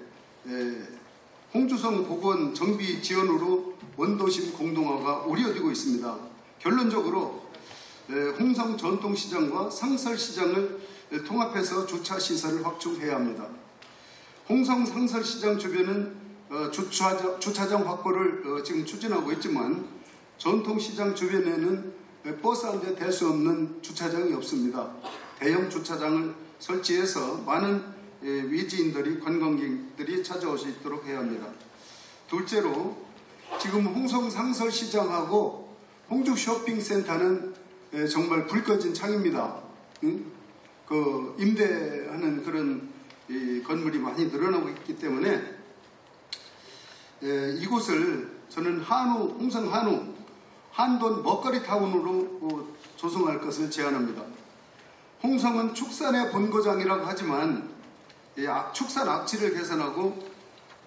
홍주성 복원 정비 지원으로 원도심 공동화가 우려되고 있습니다. 결론적으로 홍성 전통시장과 상설시장을 통합해서 주차시설을 확충해야 합니다. 홍성 상설시장 주변은 주차장 확보를 지금 추진하고 있지만 전통시장 주변에는 버스 한 대 댈 수 없는 주차장이 없습니다. 대형 주차장을 설치해서 많은 외지인들이, 관광객들이 찾아올 수 있도록 해야 합니다. 둘째로 지금 홍성 상설시장하고 홍주 쇼핑센터는 정말 불 꺼진 창입니다. 임대하는 그런 건물이 많이 늘어나고 있기 때문에 이곳을 저는 홍성 한돈 먹거리 타운으로 조성할 것을 제안합니다. 홍성은 축산의 본고장이라고 하지만 축산 악취를 개선하고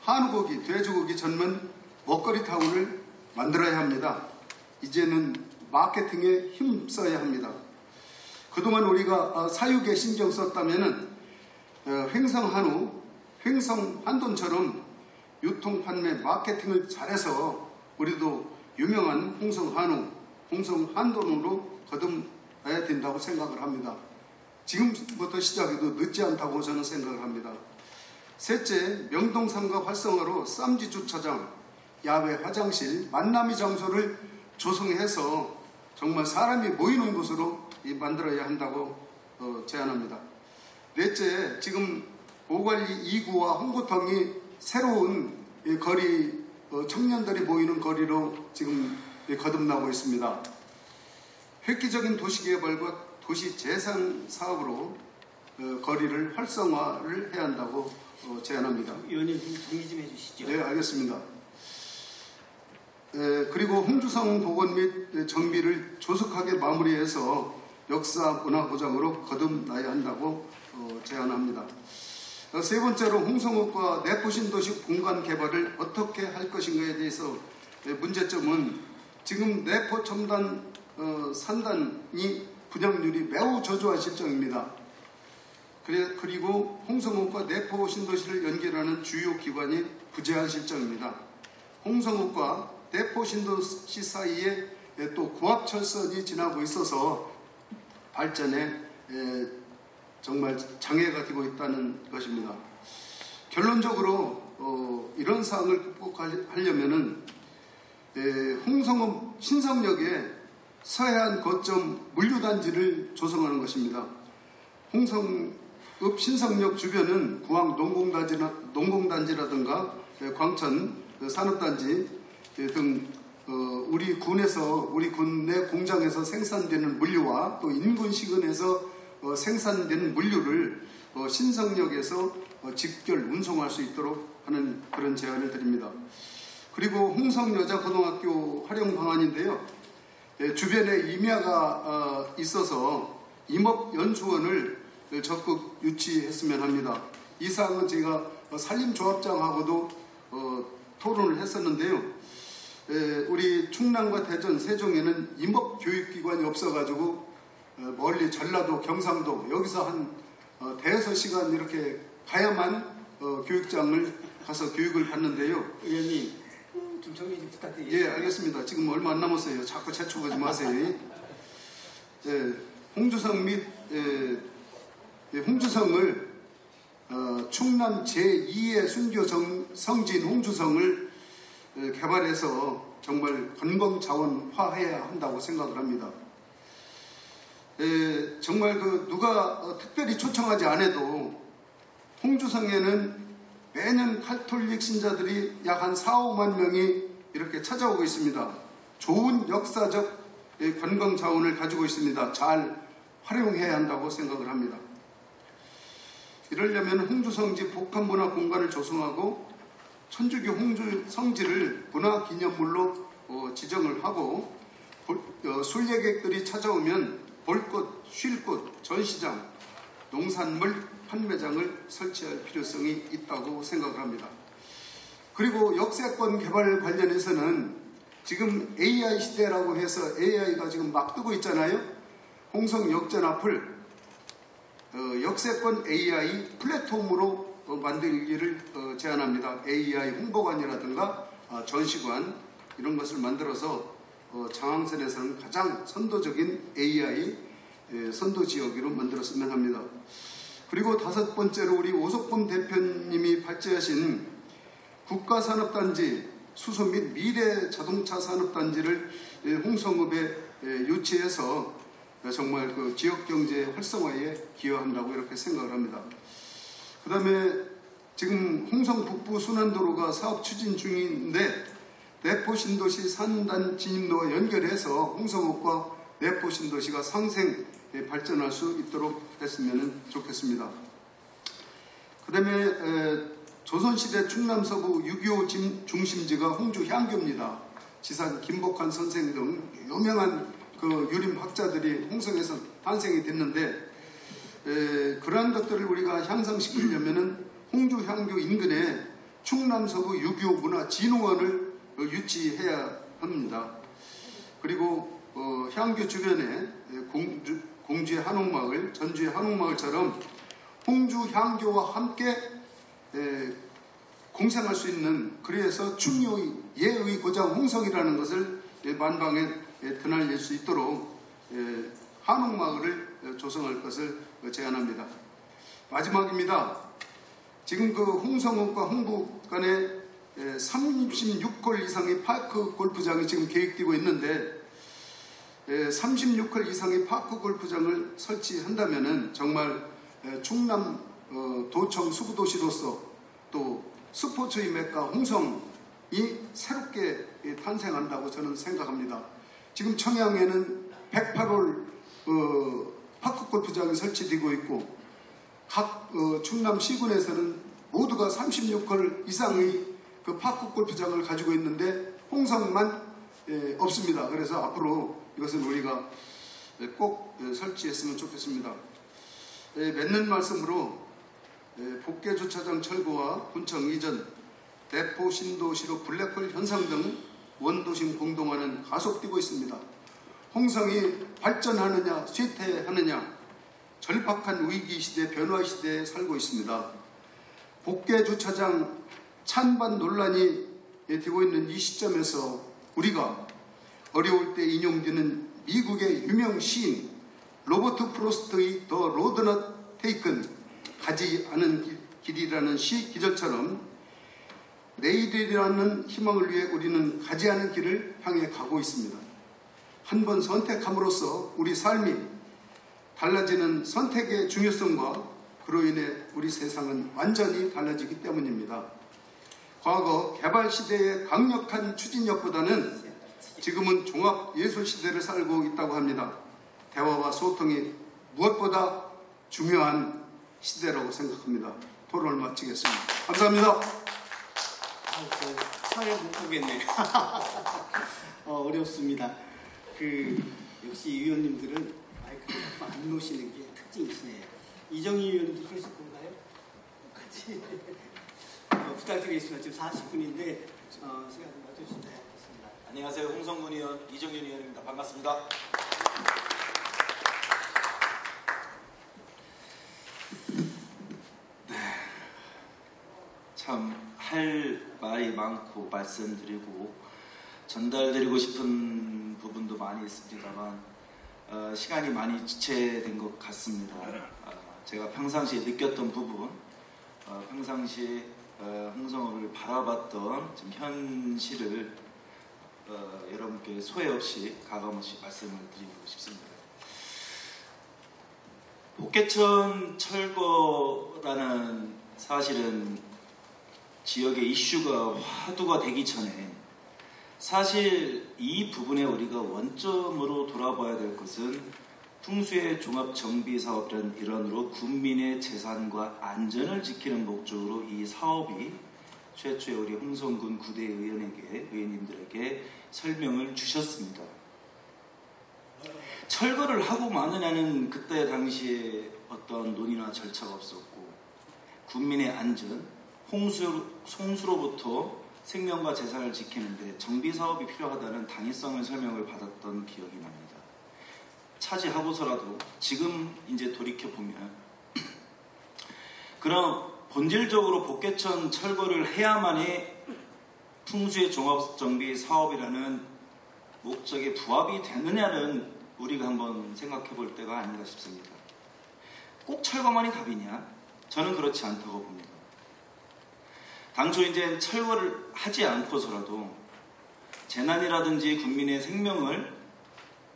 한우고기, 돼지고기 전문 먹거리 타운을 만들어야 합니다. 이제는 마케팅에 힘써야 합니다. 그동안 우리가 사육에 신경 썼다면 횡성한우, 횡성한돈처럼 유통, 판매, 마케팅을 잘해서 우리도 유명한 홍성한우, 홍성한돈으로 거듭나야 된다고 생각을 합니다. 지금부터 시작해도 늦지 않다고 저는 생각을 합니다. 셋째, 명동상가 활성화로 쌈지 주차장, 야외 화장실, 만남의 장소를 조성해서 정말 사람이 모이는 곳으로 만들어야 한다고 제안합니다. 넷째, 지금 오관리 2구와 홍보통이 새로운 거리, 청년들이 모이는 거리로 지금 거듭나고 있습니다. 획기적인 도시개발과 도시재생 사업으로 거리를 활성화를 해야 한다고 제안합니다. 의원님 정리 좀 해주시죠. 네, 알겠습니다. 그리고 홍주성 복원 및 정비를 조속하게 마무리해서 역사 문화 보장으로 거듭나야 한다고 제안합니다. 세 번째로 홍성읍과 내포신도시 공간 개발을 어떻게 할 것인가에 대해서 문제점은 지금 내포 첨단 산단이 분양률이 매우 저조한 실정입니다. 그리고 홍성읍과 내포 신도시를 연결하는 주요 기관이 부재한 실정입니다. 홍성읍과 내포 신도시 사이에 또 고압철선이 지나고 있어서 발전에 정말 장애가 되고 있다는 것입니다. 결론적으로 이런 사항을 극복하려면은 홍성읍 신성역에 서해안 거점 물류단지를 조성하는 것입니다. 홍성읍 신성역 주변은 구황 농공단지라든가 광천 산업단지 등 우리 군에서 우리 군 내 공장에서 생산되는 물류와 또 인근 시근에서 생산된 물류를 신성역에서 직결 운송할 수 있도록 하는 그런 제안을 드립니다. 그리고 홍성여자고등학교 활용 방안인데요. 주변에 임야가 있어서 임업연수원을 적극 유치했으면 합니다. 이 사항은 제가 산림조합장하고도 토론을 했었는데요. 우리 충남과 대전, 세종에는 임업교육기관이 없어가지고 멀리 전라도, 경상도 여기서 한 대여섯 시간 이렇게 가야만 교육장을 가서 교육을 받는데요. 의원님 좀 정리 좀 부탁드리겠습니다. 예, 알겠습니다. 지금 얼마 안 남았어요. 자꾸 재촉하지 마세요. 홍주성 및 홍주성을 충남 제2의 순교 성진 홍주성을 개발해서 정말 관광자원화해야 한다고 생각을 합니다. 정말 누가 특별히 초청하지 않아도 홍주성에는 매년 카톨릭 신자들이 약 한 4, 5만 명이 이렇게 찾아오고 있습니다. 좋은 역사적 관광 자원을 가지고 있습니다. 잘 활용해야 한다고 생각을 합니다. 이러려면 홍주성지 복합문화 공간을 조성하고 천주교 홍주성지를 문화기념물로 지정을 하고 순례객들이 찾아오면 볼 곳, 쉴 곳, 전시장, 농산물 판매장을 설치할 필요성이 있다고 생각을 합니다. 그리고 역세권 개발 관련해서는 지금 AI 시대라고 해서 AI가 지금 막 뜨고 있잖아요. 홍성 역전 앞을 역세권 AI 플랫폼으로 만들기를 제안합니다. AI 홍보관이라든가 전시관 이런 것을 만들어서 장항선에서는 가장 선도적인 AI 선도 지역으로 만들었으면 합니다. 그리고 다섯 번째로 우리 오석범 대표님이 발제하신 국가산업단지 수소 및 미래 자동차 산업단지를 홍성읍에 유치해서 정말 그 지역경제 활성화에 기여한다고 이렇게 생각을 합니다. 그 다음에 지금 홍성 북부 순환도로가 사업 추진 중인데 내포신도시 산단 진입로와 연결해서 홍성읍과 내포신도시가 상생 발전할 수 있도록 했으면 좋겠습니다. 그 다음에 조선시대 충남서부 6.25 중심지가 홍주 향교입니다. 지산 김복한 선생 등 유명한 그 유림학자들이 홍성에서 탄생이 됐는데 그러한 것들을 우리가 향상시키려면은 홍주 향교 인근에 충남서구 6.25 문화 진흥원을 유치해야 합니다. 그리고 향교 주변에 공주의 한옥마을, 전주의 한옥마을처럼 홍주 향교와 함께 공생할 수 있는, 그래서 충의 예의 고장 홍성이라는 것을 만방에 드날릴 수 있도록 한옥마을을 조성할 것을 제안합니다. 마지막입니다. 지금 그 홍성읍과 홍북 간에 36홀 이상의 파크 골프장이 지금 계획되고 있는데 36홀 이상의 파크 골프장을 설치한다면은 정말 충남 도청 수구도시로서 또 스포츠의 메카 홍성이 새롭게 탄생한다고 저는 생각합니다. 지금 청양에는 108홀 파크 골프장이 설치되고 있고 각 충남 시군에서는 모두가 36홀 이상의 그 파크 골프장을 가지고 있는데 홍성만 없습니다. 그래서 앞으로 이것은 우리가 꼭 설치했으면 좋겠습니다. 맺는 말씀으로 복개주차장 철거와 군청 이전, 대포 신도시로 블랙홀 현상 등 원도심 공동화는 가속되고 있습니다. 홍성이 발전하느냐 쇠퇴하느냐 절박한 위기 시대, 변화 시대에 살고 있습니다. 복개주차장 찬반 논란이 되고 있는 이 시점에서 우리가 어려울 때 인용되는 미국의 유명 시인 로버트 프로스트의 더 로드 넛 테이큰, 가지 않은 길이라는 시 기절처럼 내일이라는 희망을 위해 우리는 가지 않은 길을 향해 가고 있습니다. 한 번 선택함으로써 우리 삶이 달라지는 선택의 중요성과 그로 인해 우리 세상은 완전히 달라지기 때문입니다. 과거 개발 시대의 강력한 추진력보다는 지금은 종합예술 시대를 살고 있다고 합니다. 대화와 소통이 무엇보다 중요한 시대라고 생각합니다. 토론을 마치겠습니다. 감사합니다. 사회 못 보겠네. 어렵습니다. 역시 위원님들은 마이크를 안 놓으시는 게 특징이시네요. 이정희 위원님도 그러실 건가요? 같이 부탁드리겠습니다. 지금 40분인데 시간 좀 맞춰주시면 좋겠습니다. 안녕하세요. 홍성군 의원, 이정윤 의원입니다. 반갑습니다. 네, 참 할 말이 많고 말씀드리고 전달드리고 싶은 부분도 많이 있습니다만 시간이 많이 지체된 것 같습니다. 제가 평상시에 느꼈던 부분, 평상시에 홍성읍을 바라봤던 지금 현실을 여러분께 소회 없이 가감없이 말씀을 드리고 싶습니다. 복개천 철거라는 사실은 지역의 이슈가 화두가 되기 전에 사실 이 부분에 우리가 원점으로 돌아봐야 될 것은 풍수의 종합정비사업이라는 일환으로 국민의 재산과 안전을 지키는 목적으로 이 사업이 최초에 우리 홍성군 의원님들에게 설명을 주셨습니다. 철거를 하고 마느냐는 그때 당시에 어떤 논의나 절차가 없었고 국민의 안전, 홍수로부터 생명과 재산을 지키는데 정비사업이 필요하다는 당위성을 설명을 받았던 기억이 납니다. 차지하고서라도 지금 이제 돌이켜보면 그럼 본질적으로 복개천 철거를 해야만이 풍수의 종합정비 사업이라는 목적에 부합이 되느냐는 우리가 한번 생각해 볼 때가 아닌가 싶습니다. 꼭 철거만이 답이냐? 저는 그렇지 않다고 봅니다. 당초 이제 철거를 하지 않고서라도 재난이라든지 국민의 생명을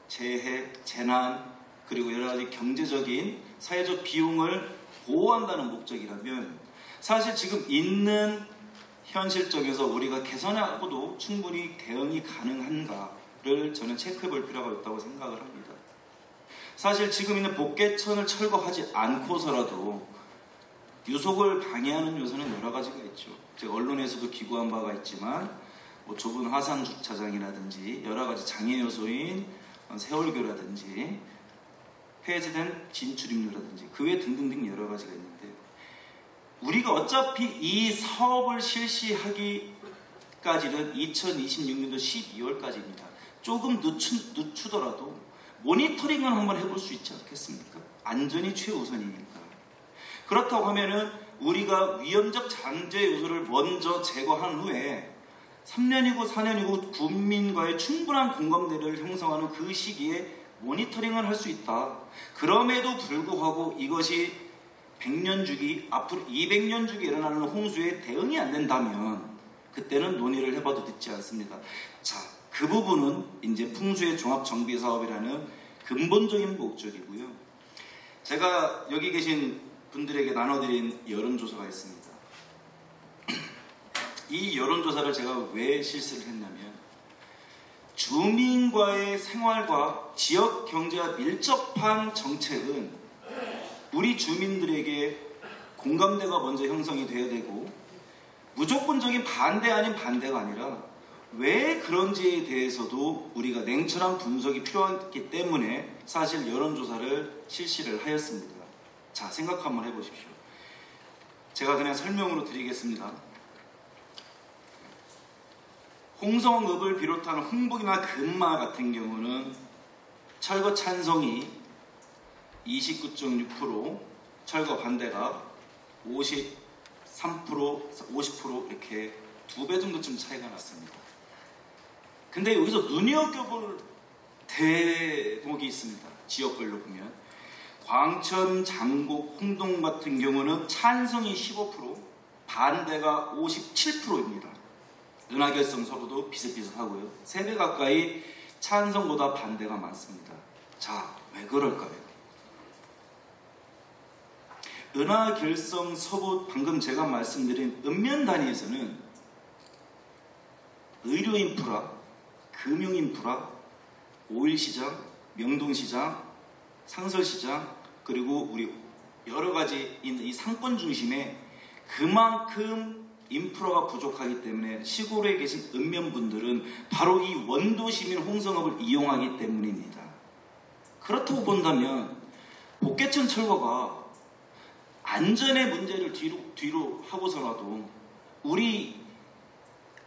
재해, 재난, 그리고 여러 가지 경제적인 사회적 비용을 보호한다는 목적이라면 사실 지금 있는 현실적에서 우리가 개선하고도 충분히 대응이 가능한가를 저는 체크해 볼 필요가 있다고 생각을 합니다. 사실 지금 있는 복개천을 철거하지 않고서라도 유속을 방해하는 요소는 여러 가지가 있죠. 제가 언론에서도 기고한 바가 있지만 좁은 화산 주차장이라든지 여러 가지 장애 요소인 세월교라든지 폐쇄된 진출입료라든지 그 외 등등등 여러 가지가 있는데, 우리가 어차피 이 사업을 실시하기까지는 2026년도 12월까지입니다. 조금 늦추더라도 모니터링은 한번 해볼 수 있지 않겠습니까? 안전이 최우선이니까. 그렇다고 하면은 우리가 위험적 잠재 요소를 먼저 제거한 후에 3년이고 4년이고 국민과의 충분한 공감대를 형성하는 그 시기에 모니터링을 할 수 있다. 그럼에도 불구하고 이것이 100년 주기, 앞으로 200년 주기 일어나는 홍수에 대응이 안 된다면 그때는 논의를 해봐도 늦지 않습니다. 자, 그 부분은 이제 풍수의 종합정비사업이라는 근본적인 목적이고요. 제가 여기 계신 분들에게 나눠드린 여론조사가 있습니다. 이 여론조사를 제가 왜 실시를 했냐면, 주민과의 생활과 지역 경제와 밀접한 정책은 우리 주민들에게 공감대가 먼저 형성이 돼야 되고, 무조건적인 반대 아닌 반대가 아니라 왜 그런지에 대해서도 우리가 냉철한 분석이 필요하기 때문에 사실 여론조사를 실시를 하였습니다. 자, 생각 한번 해보십시오. 제가 그냥 설명으로 드리겠습니다. 홍성읍을 비롯한 홍북이나 금마 같은 경우는 철거 찬성이 29.6%, 철거 반대가 53%, 50% 이렇게 2배 정도쯤 차이가 났습니다. 근데 여기서 눈여겨볼 대목이 있습니다. 지역별로 보면 광천, 장곡, 홍동 같은 경우는 찬성이 15%, 반대가 57%입니다. 은하결성 서부도 비슷비슷하고요. 3배 가까이 찬성보다 반대가 많습니다. 자, 왜 그럴까요? 은하결성 서부, 방금 제가 말씀드린 읍면 단위에서는 의료 인프라, 금융 인프라, 오일시장, 명동시장, 상설시장, 그리고 우리 여러 가지 있는 이 상권 중심에 그만큼 인프라가 부족하기 때문에 시골에 계신 읍면분들은 바로 이 원도시민 홍성읍을 이용하기 때문입니다. 그렇다고 본다면 복개천 철거가 안전의 문제를 뒤로 하고서라도 우리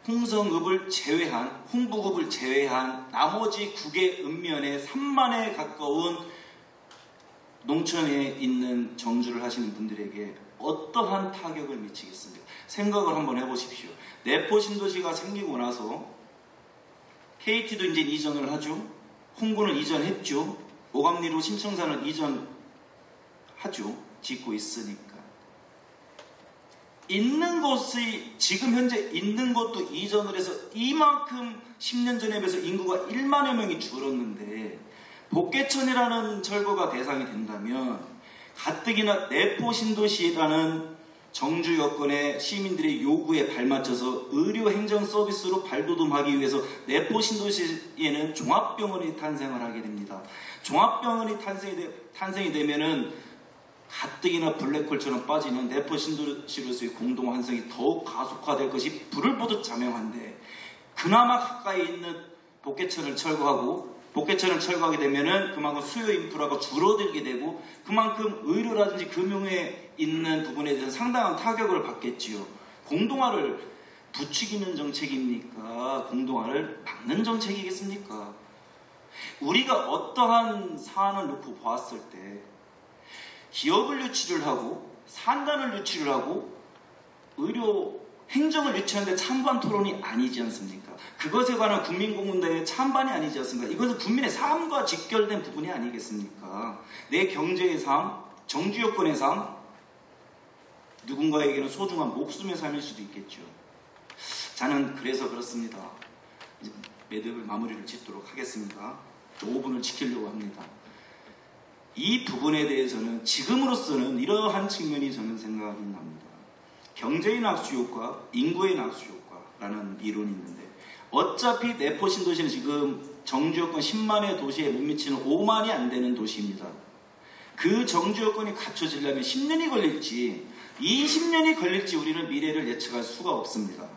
홍성읍을 제외한, 홍북읍을 제외한 나머지 9개 읍면의 3만에 가까운 농촌에 있는 정주를 하시는 분들에게 어떠한 타격을 미치겠습니까? 생각을 한번 해보십시오. 내포 신도시가 생기고 나서 KT도 이제 이전을 하죠. 홍구는 이전했죠. 오감리로 신청산을 이전하죠. 짓고 있으니까. 있는 곳이 지금 현재 있는 곳도 이전을 해서 이만큼 10년 전에 비해서 인구가 1만여 명이 줄었는데 복개천이라는 철거가 대상이 된다면 가뜩이나 내포 신도시라는 정주 여건의 시민들의 요구에 발맞춰서 의료 행정 서비스로 발돋움하기 위해서 내포 신도시에는 종합병원이 탄생을 하게 됩니다. 종합병원이 탄생이 되면은 가뜩이나 블랙홀처럼 빠지는 내포 신도시로서의 공동 환성이 더욱 가속화될 것이 불을 보듯 자명한데, 그나마 가까이 있는 복개천을 철거하고, 복개천을 철거하게 되면은 그만큼 수요 인프라가 줄어들게 되고 그만큼 의료라든지 금융에 있는 부분에 대해서 상당한 타격을 받겠지요. 공동화를 부추기는 정책입니까? 공동화를 막는 정책이겠습니까? 우리가 어떠한 사안을 놓고 보았을 때 기업을 유치를 하고 산단을 유치를 하고 의료 행정을 유치하는데 찬반 토론이 아니지 않습니까? 그것에 관한 국민공문대의 찬반이 아니지 않습니까? 이것은 국민의 삶과 직결된 부분이 아니겠습니까? 내 경제의 삶, 정주 여건의 삶, 누군가에게는 소중한 목숨의 삶일 수도 있겠죠. 저는 그래서 그렇습니다. 이제 매듭을 마무리를 짓도록 하겠습니다. 5분을 지키려고 합니다. 이 부분에 대해서는 지금으로서는 이러한 측면이 저는 생각이 납니다. 경제의 낙수효과, 인구의 낙수효과라는 이론이 있는데, 어차피 내포 신도시는 지금 정주여건 10만의 도시에 못 미치는 5만이 안 되는 도시입니다. 그 정주여건이 갖춰지려면 10년이 걸릴지 20년이 걸릴지 우리는 미래를 예측할 수가 없습니다.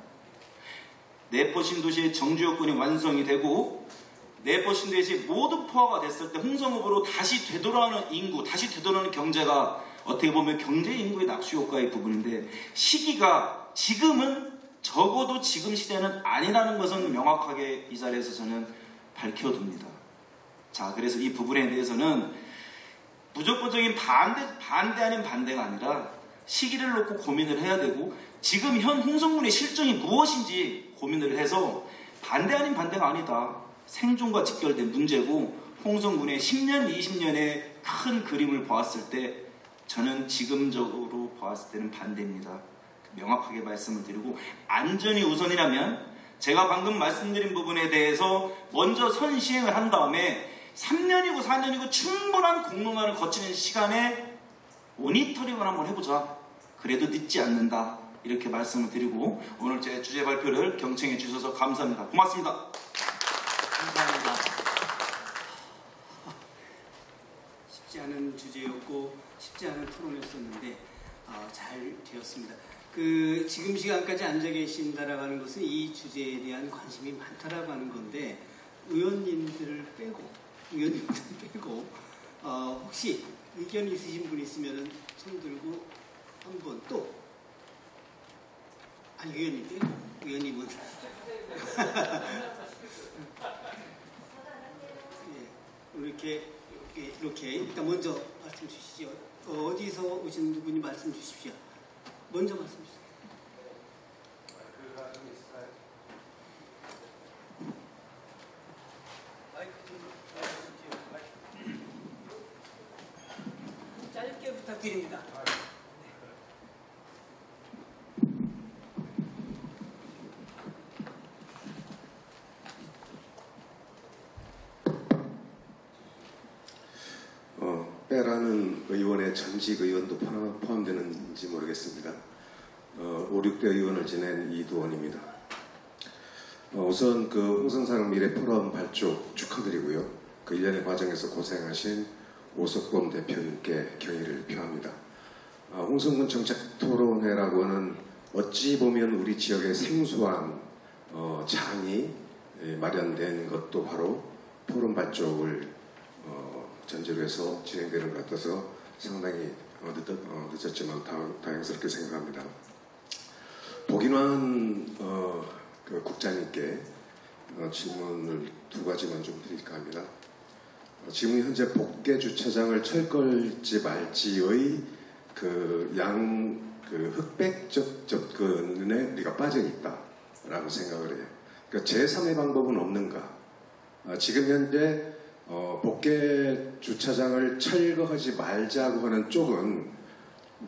내포 신도시의 정주여건이 완성이 되고 내포신 대시 모두 포화가 됐을 때 홍성읍으로 다시 되돌아오는 인구, 다시 되돌아오는 경제가 어떻게 보면 경제 인구의 낙수 효과의 부분인데 시기가 지금은 적어도 지금 시대는 아니라는 것은 명확하게 이 자리에서 저는 밝혀둡니다. 자, 그래서 이 부분에 대해서는 무조건적인 반대 아닌 반대가 아니라 시기를 놓고 고민을 해야 되고 지금 현 홍성군의 실정이 무엇인지 고민을 해서 반대 아닌 반대가 아니다. 생존과 직결된 문제고 홍성군의 10년, 20년의 큰 그림을 보았을 때 저는 지금적으로 보았을 때는 반대입니다. 명확하게 말씀을 드리고 안전이 우선이라면 제가 방금 말씀드린 부분에 대해서 먼저 선시행을 한 다음에 3년이고 4년이고 충분한 공론화를 거치는 시간에 모니터링을 한번 해보자. 그래도 늦지 않는다. 이렇게 말씀을 드리고 오늘 제 주제 발표를 경청해 주셔서 감사합니다. 고맙습니다. 감사합니다. 쉽지 않은 주제였고 쉽지 않은 토론이었었는데 잘 되었습니다. 지금 시간까지 앉아 계신다라고 하는 것은 이 주제에 대한 관심이 많다라고 하는 건데 의원님들 빼고 혹시 의견 있으신 분 있으면 손 들고 한번 또 아니 의원님 빼고 의원님은 이렇게 일단 먼저 말씀 주시죠. 어디서 오신 분이 말씀 주십시오. 먼저 말씀 주세요. 짧게 부탁드립니다. 빼라는 의원의 전직 의원도 포함되는지 모르겠습니다. 5, 6대 의원을 지낸 이두원입니다. 우선 홍성사랑 미래 포럼 발족 축하드리고요. 그 일련의 과정에서 고생하신 오석범 대표님께 경의를 표합니다. 홍성군 정책토론회라고는 어찌 보면 우리 지역의 생소한 장이 마련된 것도 바로 포럼 발족을 전제로 해서 진행되는 것 같아서 상당히 늦었지만 다행스럽게 생각합니다. 복인환 국장님께 질문을 두 가지만 좀 드릴까 합니다. 지금 현재 복개 주차장을 철거할지 말지의 흑백적 접근에 우리가 빠져 있다라고 생각을 해요. 그러니까 제3의 방법은 없는가? 지금 현재 복개 주차장을 철거하지 말자고 하는 쪽은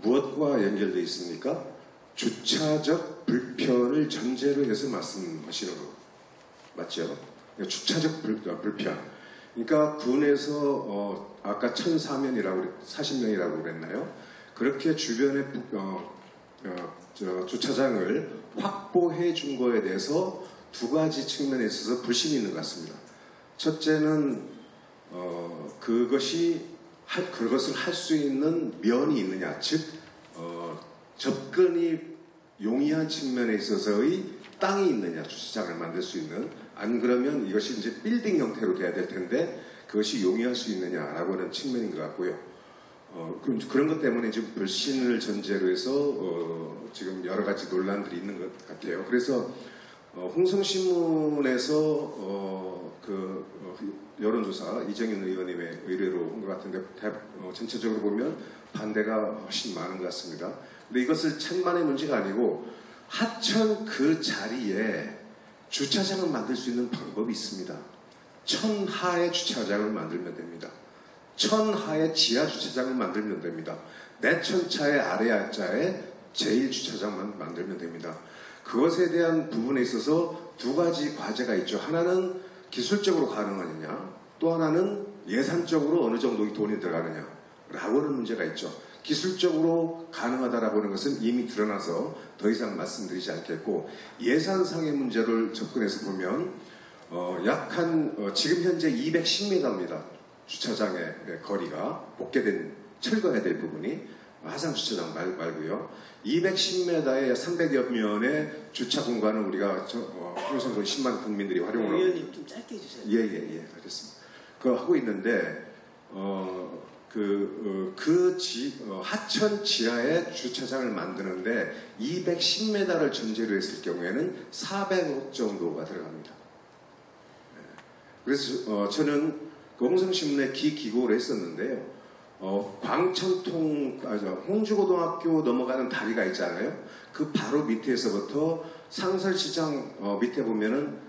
무엇과 연결되어 있습니까? 주차적 불편을 전제로 해서 말씀하시는 거 맞죠? 주차적 불편. 그러니까 군에서 아까 1,040명이라고 그랬나요? 그렇게 주변에 주차장을 확보해 준 거에 대해서 두 가지 측면에 있어서 불신이 있는 것 같습니다. 첫째는 그것을 할 수 있는 면이 있느냐, 즉 접근이 용이한 측면에 있어서의 땅이 있느냐, 주차장을 만들 수 있는. 안 그러면 이것이 이제 빌딩 형태로 돼야 될 텐데 그것이 용이할 수 있느냐라고 하는 측면인 것 같고요. 그런 것 때문에 지금 불신을 전제로 해서 지금 여러 가지 논란들이 있는 것 같아요. 그래서 홍성신문에서 여론조사 이정현 의원님의 의뢰로 온 것 같은데 전체적으로 보면 반대가 훨씬 많은 것 같습니다. 근데 이것을 천만의 문제가 아니고 하천 그 자리에 주차장을 만들 수 있는 방법이 있습니다. 천하의 주차장을 만들면 됩니다. 천하의 지하 주차장을 만들면 됩니다. 내천차의 아래하자에 제1주차장만 만들면 됩니다. 그것에 대한 부분에 있어서 두 가지 과제가 있죠. 하나는 기술적으로 가능하느냐, 또 하나는 예산적으로 어느 정도의 돈이 들어가느냐 라고 하는 문제가 있죠. 기술적으로 가능하다라고 하는 것은 이미 드러나서 더 이상 말씀드리지 않겠고, 예산상의 문제를 접근해서 보면 지금 현재 210m입니다. 주차장의 거리가 복개된 철거해야 될 부분이 하산 주차장 말고요. 210m에 300여 면의 주차 공간을 우리가 홍성군 10만 국민들이 활용을 하고 의원님 좀 짧게 해주세요. 예, 알겠습니다. 그거 하고 있는데 하천 지하에 주차장을 만드는데 210m를 전제로 했을 경우에는 400억 정도가 들어갑니다. 그래서 저는 그 홍성신문에 기고를 했었는데요. 홍주고등학교 넘어가는 다리가 있잖아요. 그 바로 밑에서부터 상설시장 밑에 보면은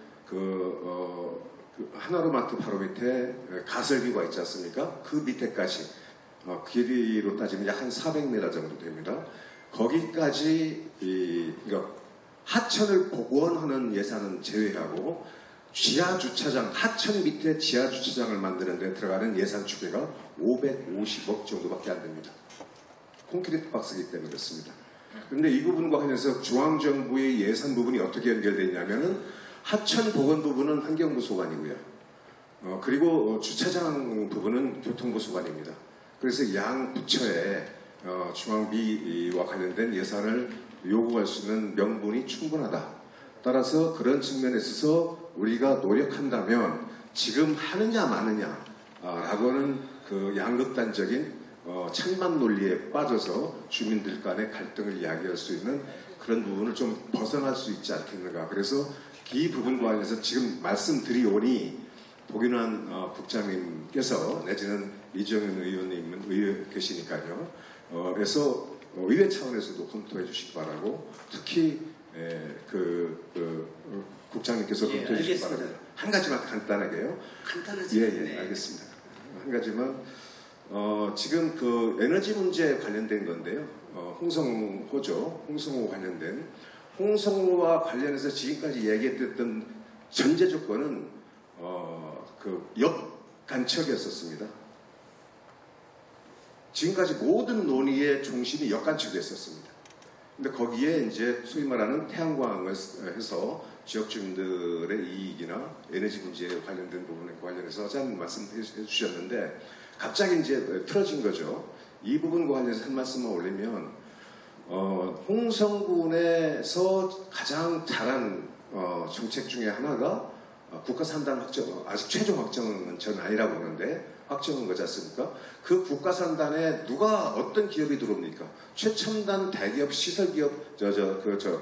하나로마트 바로 밑에 가설비가 있지 않습니까? 그 밑에까지 길이로 따지면 약 한 400m 정도 됩니다. 거기까지 그러니까 하천을 복원하는 예산은 제외하고 지하 주차장, 하천 밑에 지하 주차장을 만드는 데 들어가는 예산 추계가 550억 정도밖에 안 됩니다. 콘크리트 박스이기 때문에 그렇습니다. 그런데 이 부분과 관련해서 중앙정부의 예산 부분이 어떻게 연결되냐면은 하천 복원 부분은 환경부 소관이고요. 그리고 주차장 부분은 교통부 소관입니다. 그래서 양 부처에 중앙비와 관련된 예산을 요구할 수 있는 명분이 충분하다. 따라서 그런 측면에 있어서 우리가 노력한다면 지금 하느냐 마느냐 라고는 그 양극단적인 찬반 논리에 빠져서 주민들 간의 갈등을 이야기할 수 있는 그런 부분을 좀 벗어날 수 있지 않겠는가. 그래서 이 부분과 관련해서 지금 말씀드리오니 복인환 국장님께서 내지는 이정현 의원님은 계시니까요. 그래서 의회 차원에서도 검토해 주시기 바라고 특히 국장님께서 검토해 주시기 바랍니다. 한 가지만 간단하게요. 간단하지. 예, 알겠습니다. 한 가지만 지금 그 에너지 문제에 관련된 건데요. 홍성호죠. 홍성호 관련된 홍성호와 관련해서 지금까지 얘기했던 전제 조건은 그 역간척이었었습니다. 지금까지 모든 논의의 중심이 역간척이었었습니다. 근데 거기에 이제 소위 말하는 태양광을 해서 지역 주민들의 이익이나 에너지 문제에 관련된 부분에 관련해서 하자는 말씀해 주셨는데 갑자기 이제 틀어진 거죠. 이 부분과 관련해서 한 말씀만 올리면 홍성군에서 가장 잘한 정책 중에 하나가 국가산단 확정, 아직 최종 확정은 저는 아니라고 보는데 확정한 거지 않습니까? 그 국가산단에 누가 어떤 기업이 들어옵니까? 최첨단 대기업, 시설기업,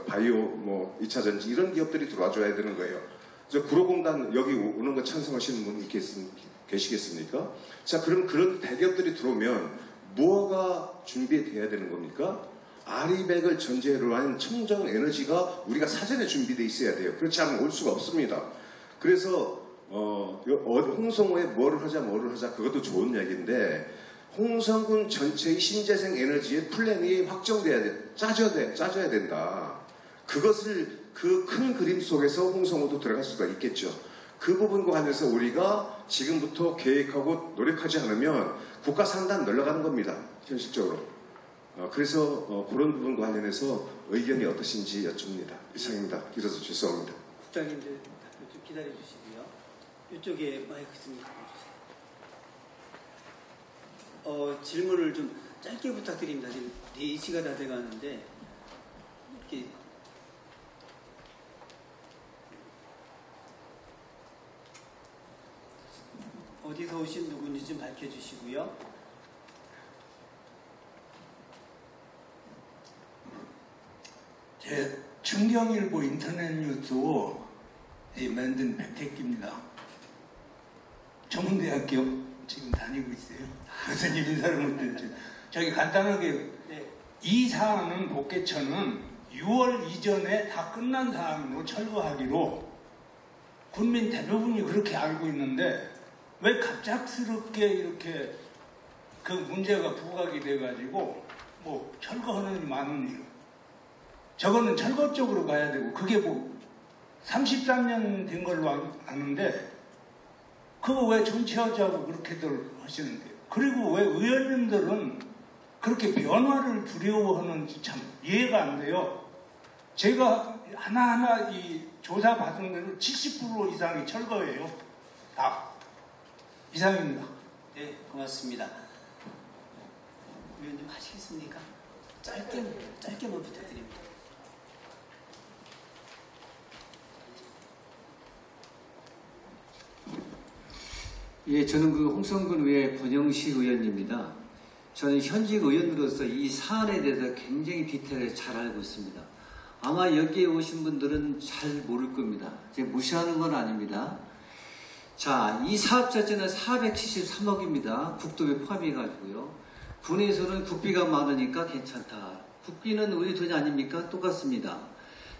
바이오, 2차전지 이런 기업들이 들어와줘야 되는 거예요. 구로공단 여기 오는 거 찬성하시는 분 계시겠습니까? 자, 그럼 그런 대기업들이 들어오면 뭐가 준비돼야 되는 겁니까? 아리백을 전제로 한 청정 에너지가 우리가 사전에 준비되어 있어야 돼요. 그렇지 않으면 올 수가 없습니다. 그래서 홍성호에 뭐를 하자 그것도 좋은 얘기인데 홍성군 전체의 신재생 에너지의 플랜이 확정돼야 돼. 짜져야 된다. 그것을 그 큰 그림 속에서 홍성호도 들어갈 수가 있겠죠. 그 부분과 관련해서 우리가 지금부터 계획하고 노력하지 않으면 국가 산단 늘어가는 겁니다. 현실적으로. 그래서 그런 부분과 관련해서 의견이 어떠신지 여쭙니다. 이상입니다. 길어서 죄송합니다. 국장님들 좀 기다려 주시고요. 이쪽에 마이크 좀 주세요. 질문을 좀 짧게 부탁드립니다. 지금 4시가 다 돼가는데 이렇게 어디서 오신 누군지 좀 밝혀주시고요. 제 충경일보 인터넷 뉴스에 만든 백택기입니다. 전문대학교 지금 다니고 있어요. 교수님 인사를 못했죠. 저기 간단하게 이 사안은 복개천은 6월 이전에 다 끝난 사안으로 철거하기로 국민 대부분이 그렇게 알고 있는데 왜 갑작스럽게 이렇게 그 문제가 부각이 돼가지고 뭐 철거하는 많은 일. 저거는 철거 쪽으로 가야 되고 그게 뭐 33년 된 걸로 아는데 그거 왜 정치하자고 그렇게들 하시는데요. 그리고 왜 의원님들은 그렇게 변화를 두려워하는지 참 이해가 안 돼요. 제가 하나하나 이 조사 받은 데는 70% 이상이 철거예요. 다. 이상입니다. 네, 고맙습니다. 위원님 하시겠습니까? 짧게만 부탁드립니다. 예, 저는 그 홍성군 의회 권영식 의원입니다. 저는 현직 의원으로서 이 사안에 대해서 굉장히 디테일하게 잘 알고 있습니다. 아마 여기에 오신 분들은 잘 모를 겁니다. 제가 무시하는 건 아닙니다. 자, 이 사업 자체는 473억입니다. 국도비 포함해가지고요. 군에서는 국비가 많으니까 괜찮다. 국비는 우리 돈이 아닙니까? 똑같습니다.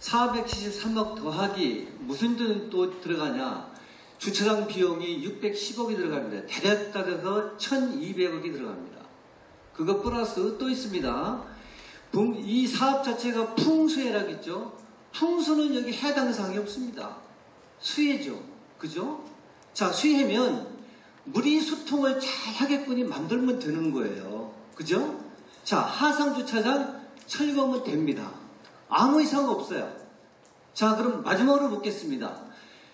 473억 더하기 무슨 돈 또 들어가냐? 주차장 비용이 610억이 들어갑니다. 대략 따져서 1200억이 들어갑니다. 그거 플러스 또 있습니다. 이 사업 자체가 풍수해라겠죠? 풍수는 여기 해당 사항이 없습니다. 수해죠. 그죠? 자, 수해면 물이 수통을 잘 하겠거니 만들면 되는 거예요. 그죠? 자, 하상주차장 철거하면 됩니다. 아무 이상 없어요. 자, 그럼 마지막으로 묻겠습니다.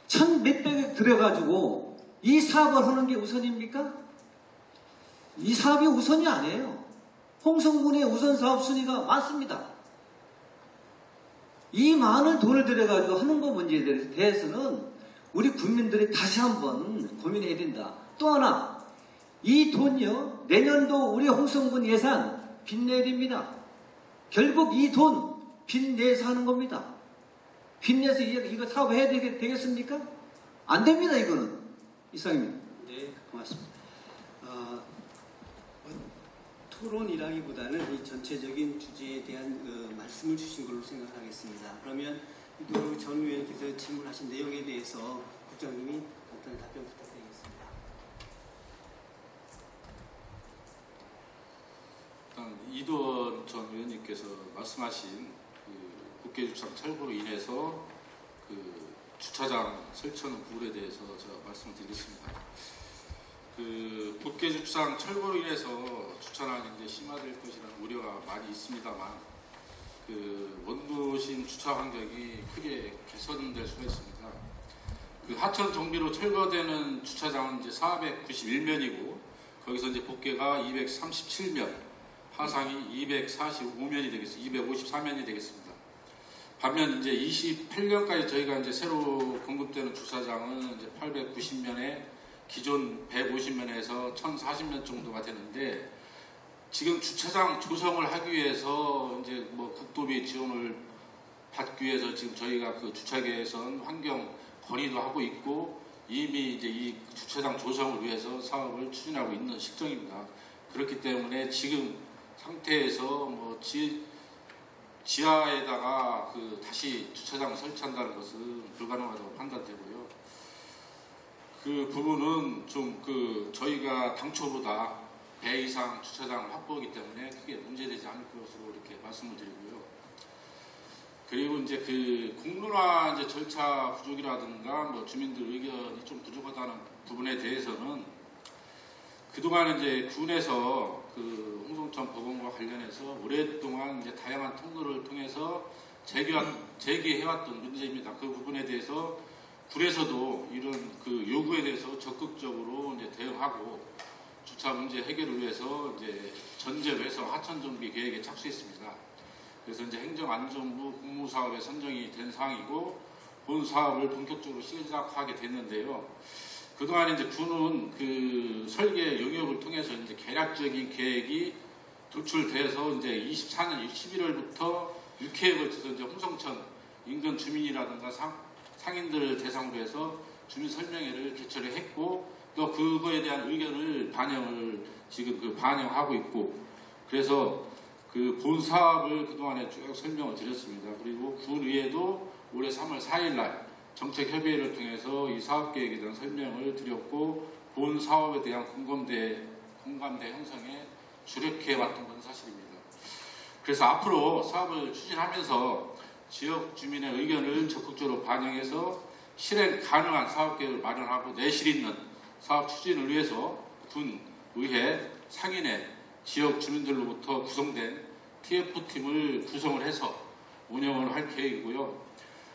1,몇백억 들여가지고 이 사업을 하는 게 우선입니까? 이 사업이 우선이 아니에요. 홍성군의 우선 사업 순위가 많습니다. 이 많은 돈을 들여가지고 하는 거 문제에 대해서는 우리 국민들이 다시 한번 고민해야 된다. 또 하나, 이 돈요, 내년도 우리 홍성군 예산 빚내야 됩니다. 결국 이 돈 빚내서 하는 겁니다. 빚내서 이거 사업해야 되겠습니까? 안 됩니다, 이거는. 이상입니다. 네, 고맙습니다. 토론이라기보다는 이 전체적인 주제에 대한 말씀을 주신 걸로 생각하겠습니다. 그러면 전 의원께서 질문하신 내용에 대해서 국장님이 간단히 답변 부탁드리겠습니다. 일단 이도원 전 의원님께서 말씀하신 그 국계주차장 철거로 인해서 그 주차장 설치하는 부분에 대해서 제가 말씀을 드리겠습니다. 그 국계주차장 철거로 인해서 주차난이 이제 심화될 것이라는 우려가 많이 있습니다만 그 원도심 주차 환경이 크게 개선될 수가 있습니다. 그 하천 정비로 철거되는 주차장은 이제 491면이고 거기서 이제 복개가 237면, 하상이 245면이 되겠습니다. 254면이 되겠습니다. 반면 이제 28년까지 저희가 이제 새로 공급되는 주차장은 이제 890면에 기존 150면에서 1040면 정도가 되는데 지금 주차장 조성을 하기 위해서 이제 뭐 국도비 지원을 받기 위해서 지금 저희가 그 주차계에선 환경 건의도 하고 있고 이미 이제 이 주차장 조성을 위해서 사업을 추진하고 있는 실정입니다. 그렇기 때문에 지금 상태에서 뭐 지하에다가 그 다시 주차장을 설치한다는 것은 불가능하다고 판단되고요. 그 부분은 좀 그 저희가 당초보다 배 이상 주차장을 확보하기 때문에 크게 문제되지 않을 것으로 이렇게 말씀을 드리고요. 그리고 이제 그 공론화 이제 절차 부족이라든가 뭐 주민들 의견이 좀 부족하다는 부분에 대해서는 그동안 이제 군에서 그 홍성천 법원과 관련해서 오랫동안 이제 다양한 통로를 통해서 제기해왔던 문제입니다. 그 부분에 대해서 군에서도 이런 그 요구에 대해서 적극적으로 이제 대응하고 주차 문제 해결을 위해서 이제 전제로 해서 하천 정비 계획에 착수했습니다. 그래서 이제 행정안전부 공무사업에 선정이 된 사항이고 본 사업을 본격적으로 시작하게 됐는데요. 그동안 이제 군은 그 설계 영역을 통해서 이제 개략적인 계획이 도출돼서 이제 24년 11월부터 6회에 걸쳐서 이제 홍성천 인근 주민이라든가 상인들을 대상으로 해서 주민 설명회를 개최를 했고 또 그거에 대한 의견을 지금 반영하고 있고 그래서 그 본 사업을 그동안에 쭉 설명을 드렸습니다. 그리고 군의회도 올해 3월 4일날 정책협의회를 통해서 이 사업계획에 대한 설명을 드렸고 본 사업에 대한 공감대 형성에 주력해왔던 건 사실입니다. 그래서 앞으로 사업을 추진하면서 지역 주민의 의견을 적극적으로 반영해서 실행 가능한 사업계획을 마련하고 내실 있는 사업 추진을 위해서 군, 의회, 상인회, 지역 주민들로부터 구성된 TF팀을 구성을 해서 운영을 할 계획이고요.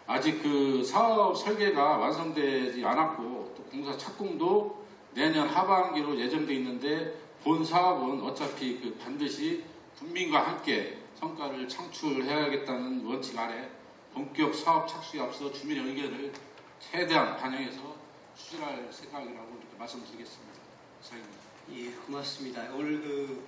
아직 그 사업 설계가 완성되지 않았고 또 공사 착공도 내년 하반기로 예정되어 있는데 본 사업은 어차피 반드시 국민과 함께 성과를 창출해야겠다는 원칙 아래 본격 사업 착수에 앞서 주민의 의견을 최대한 반영해서 추진할 생각이라고 이렇게 말씀드리겠습니다. 이상입니다. 예, 고맙습니다. 오늘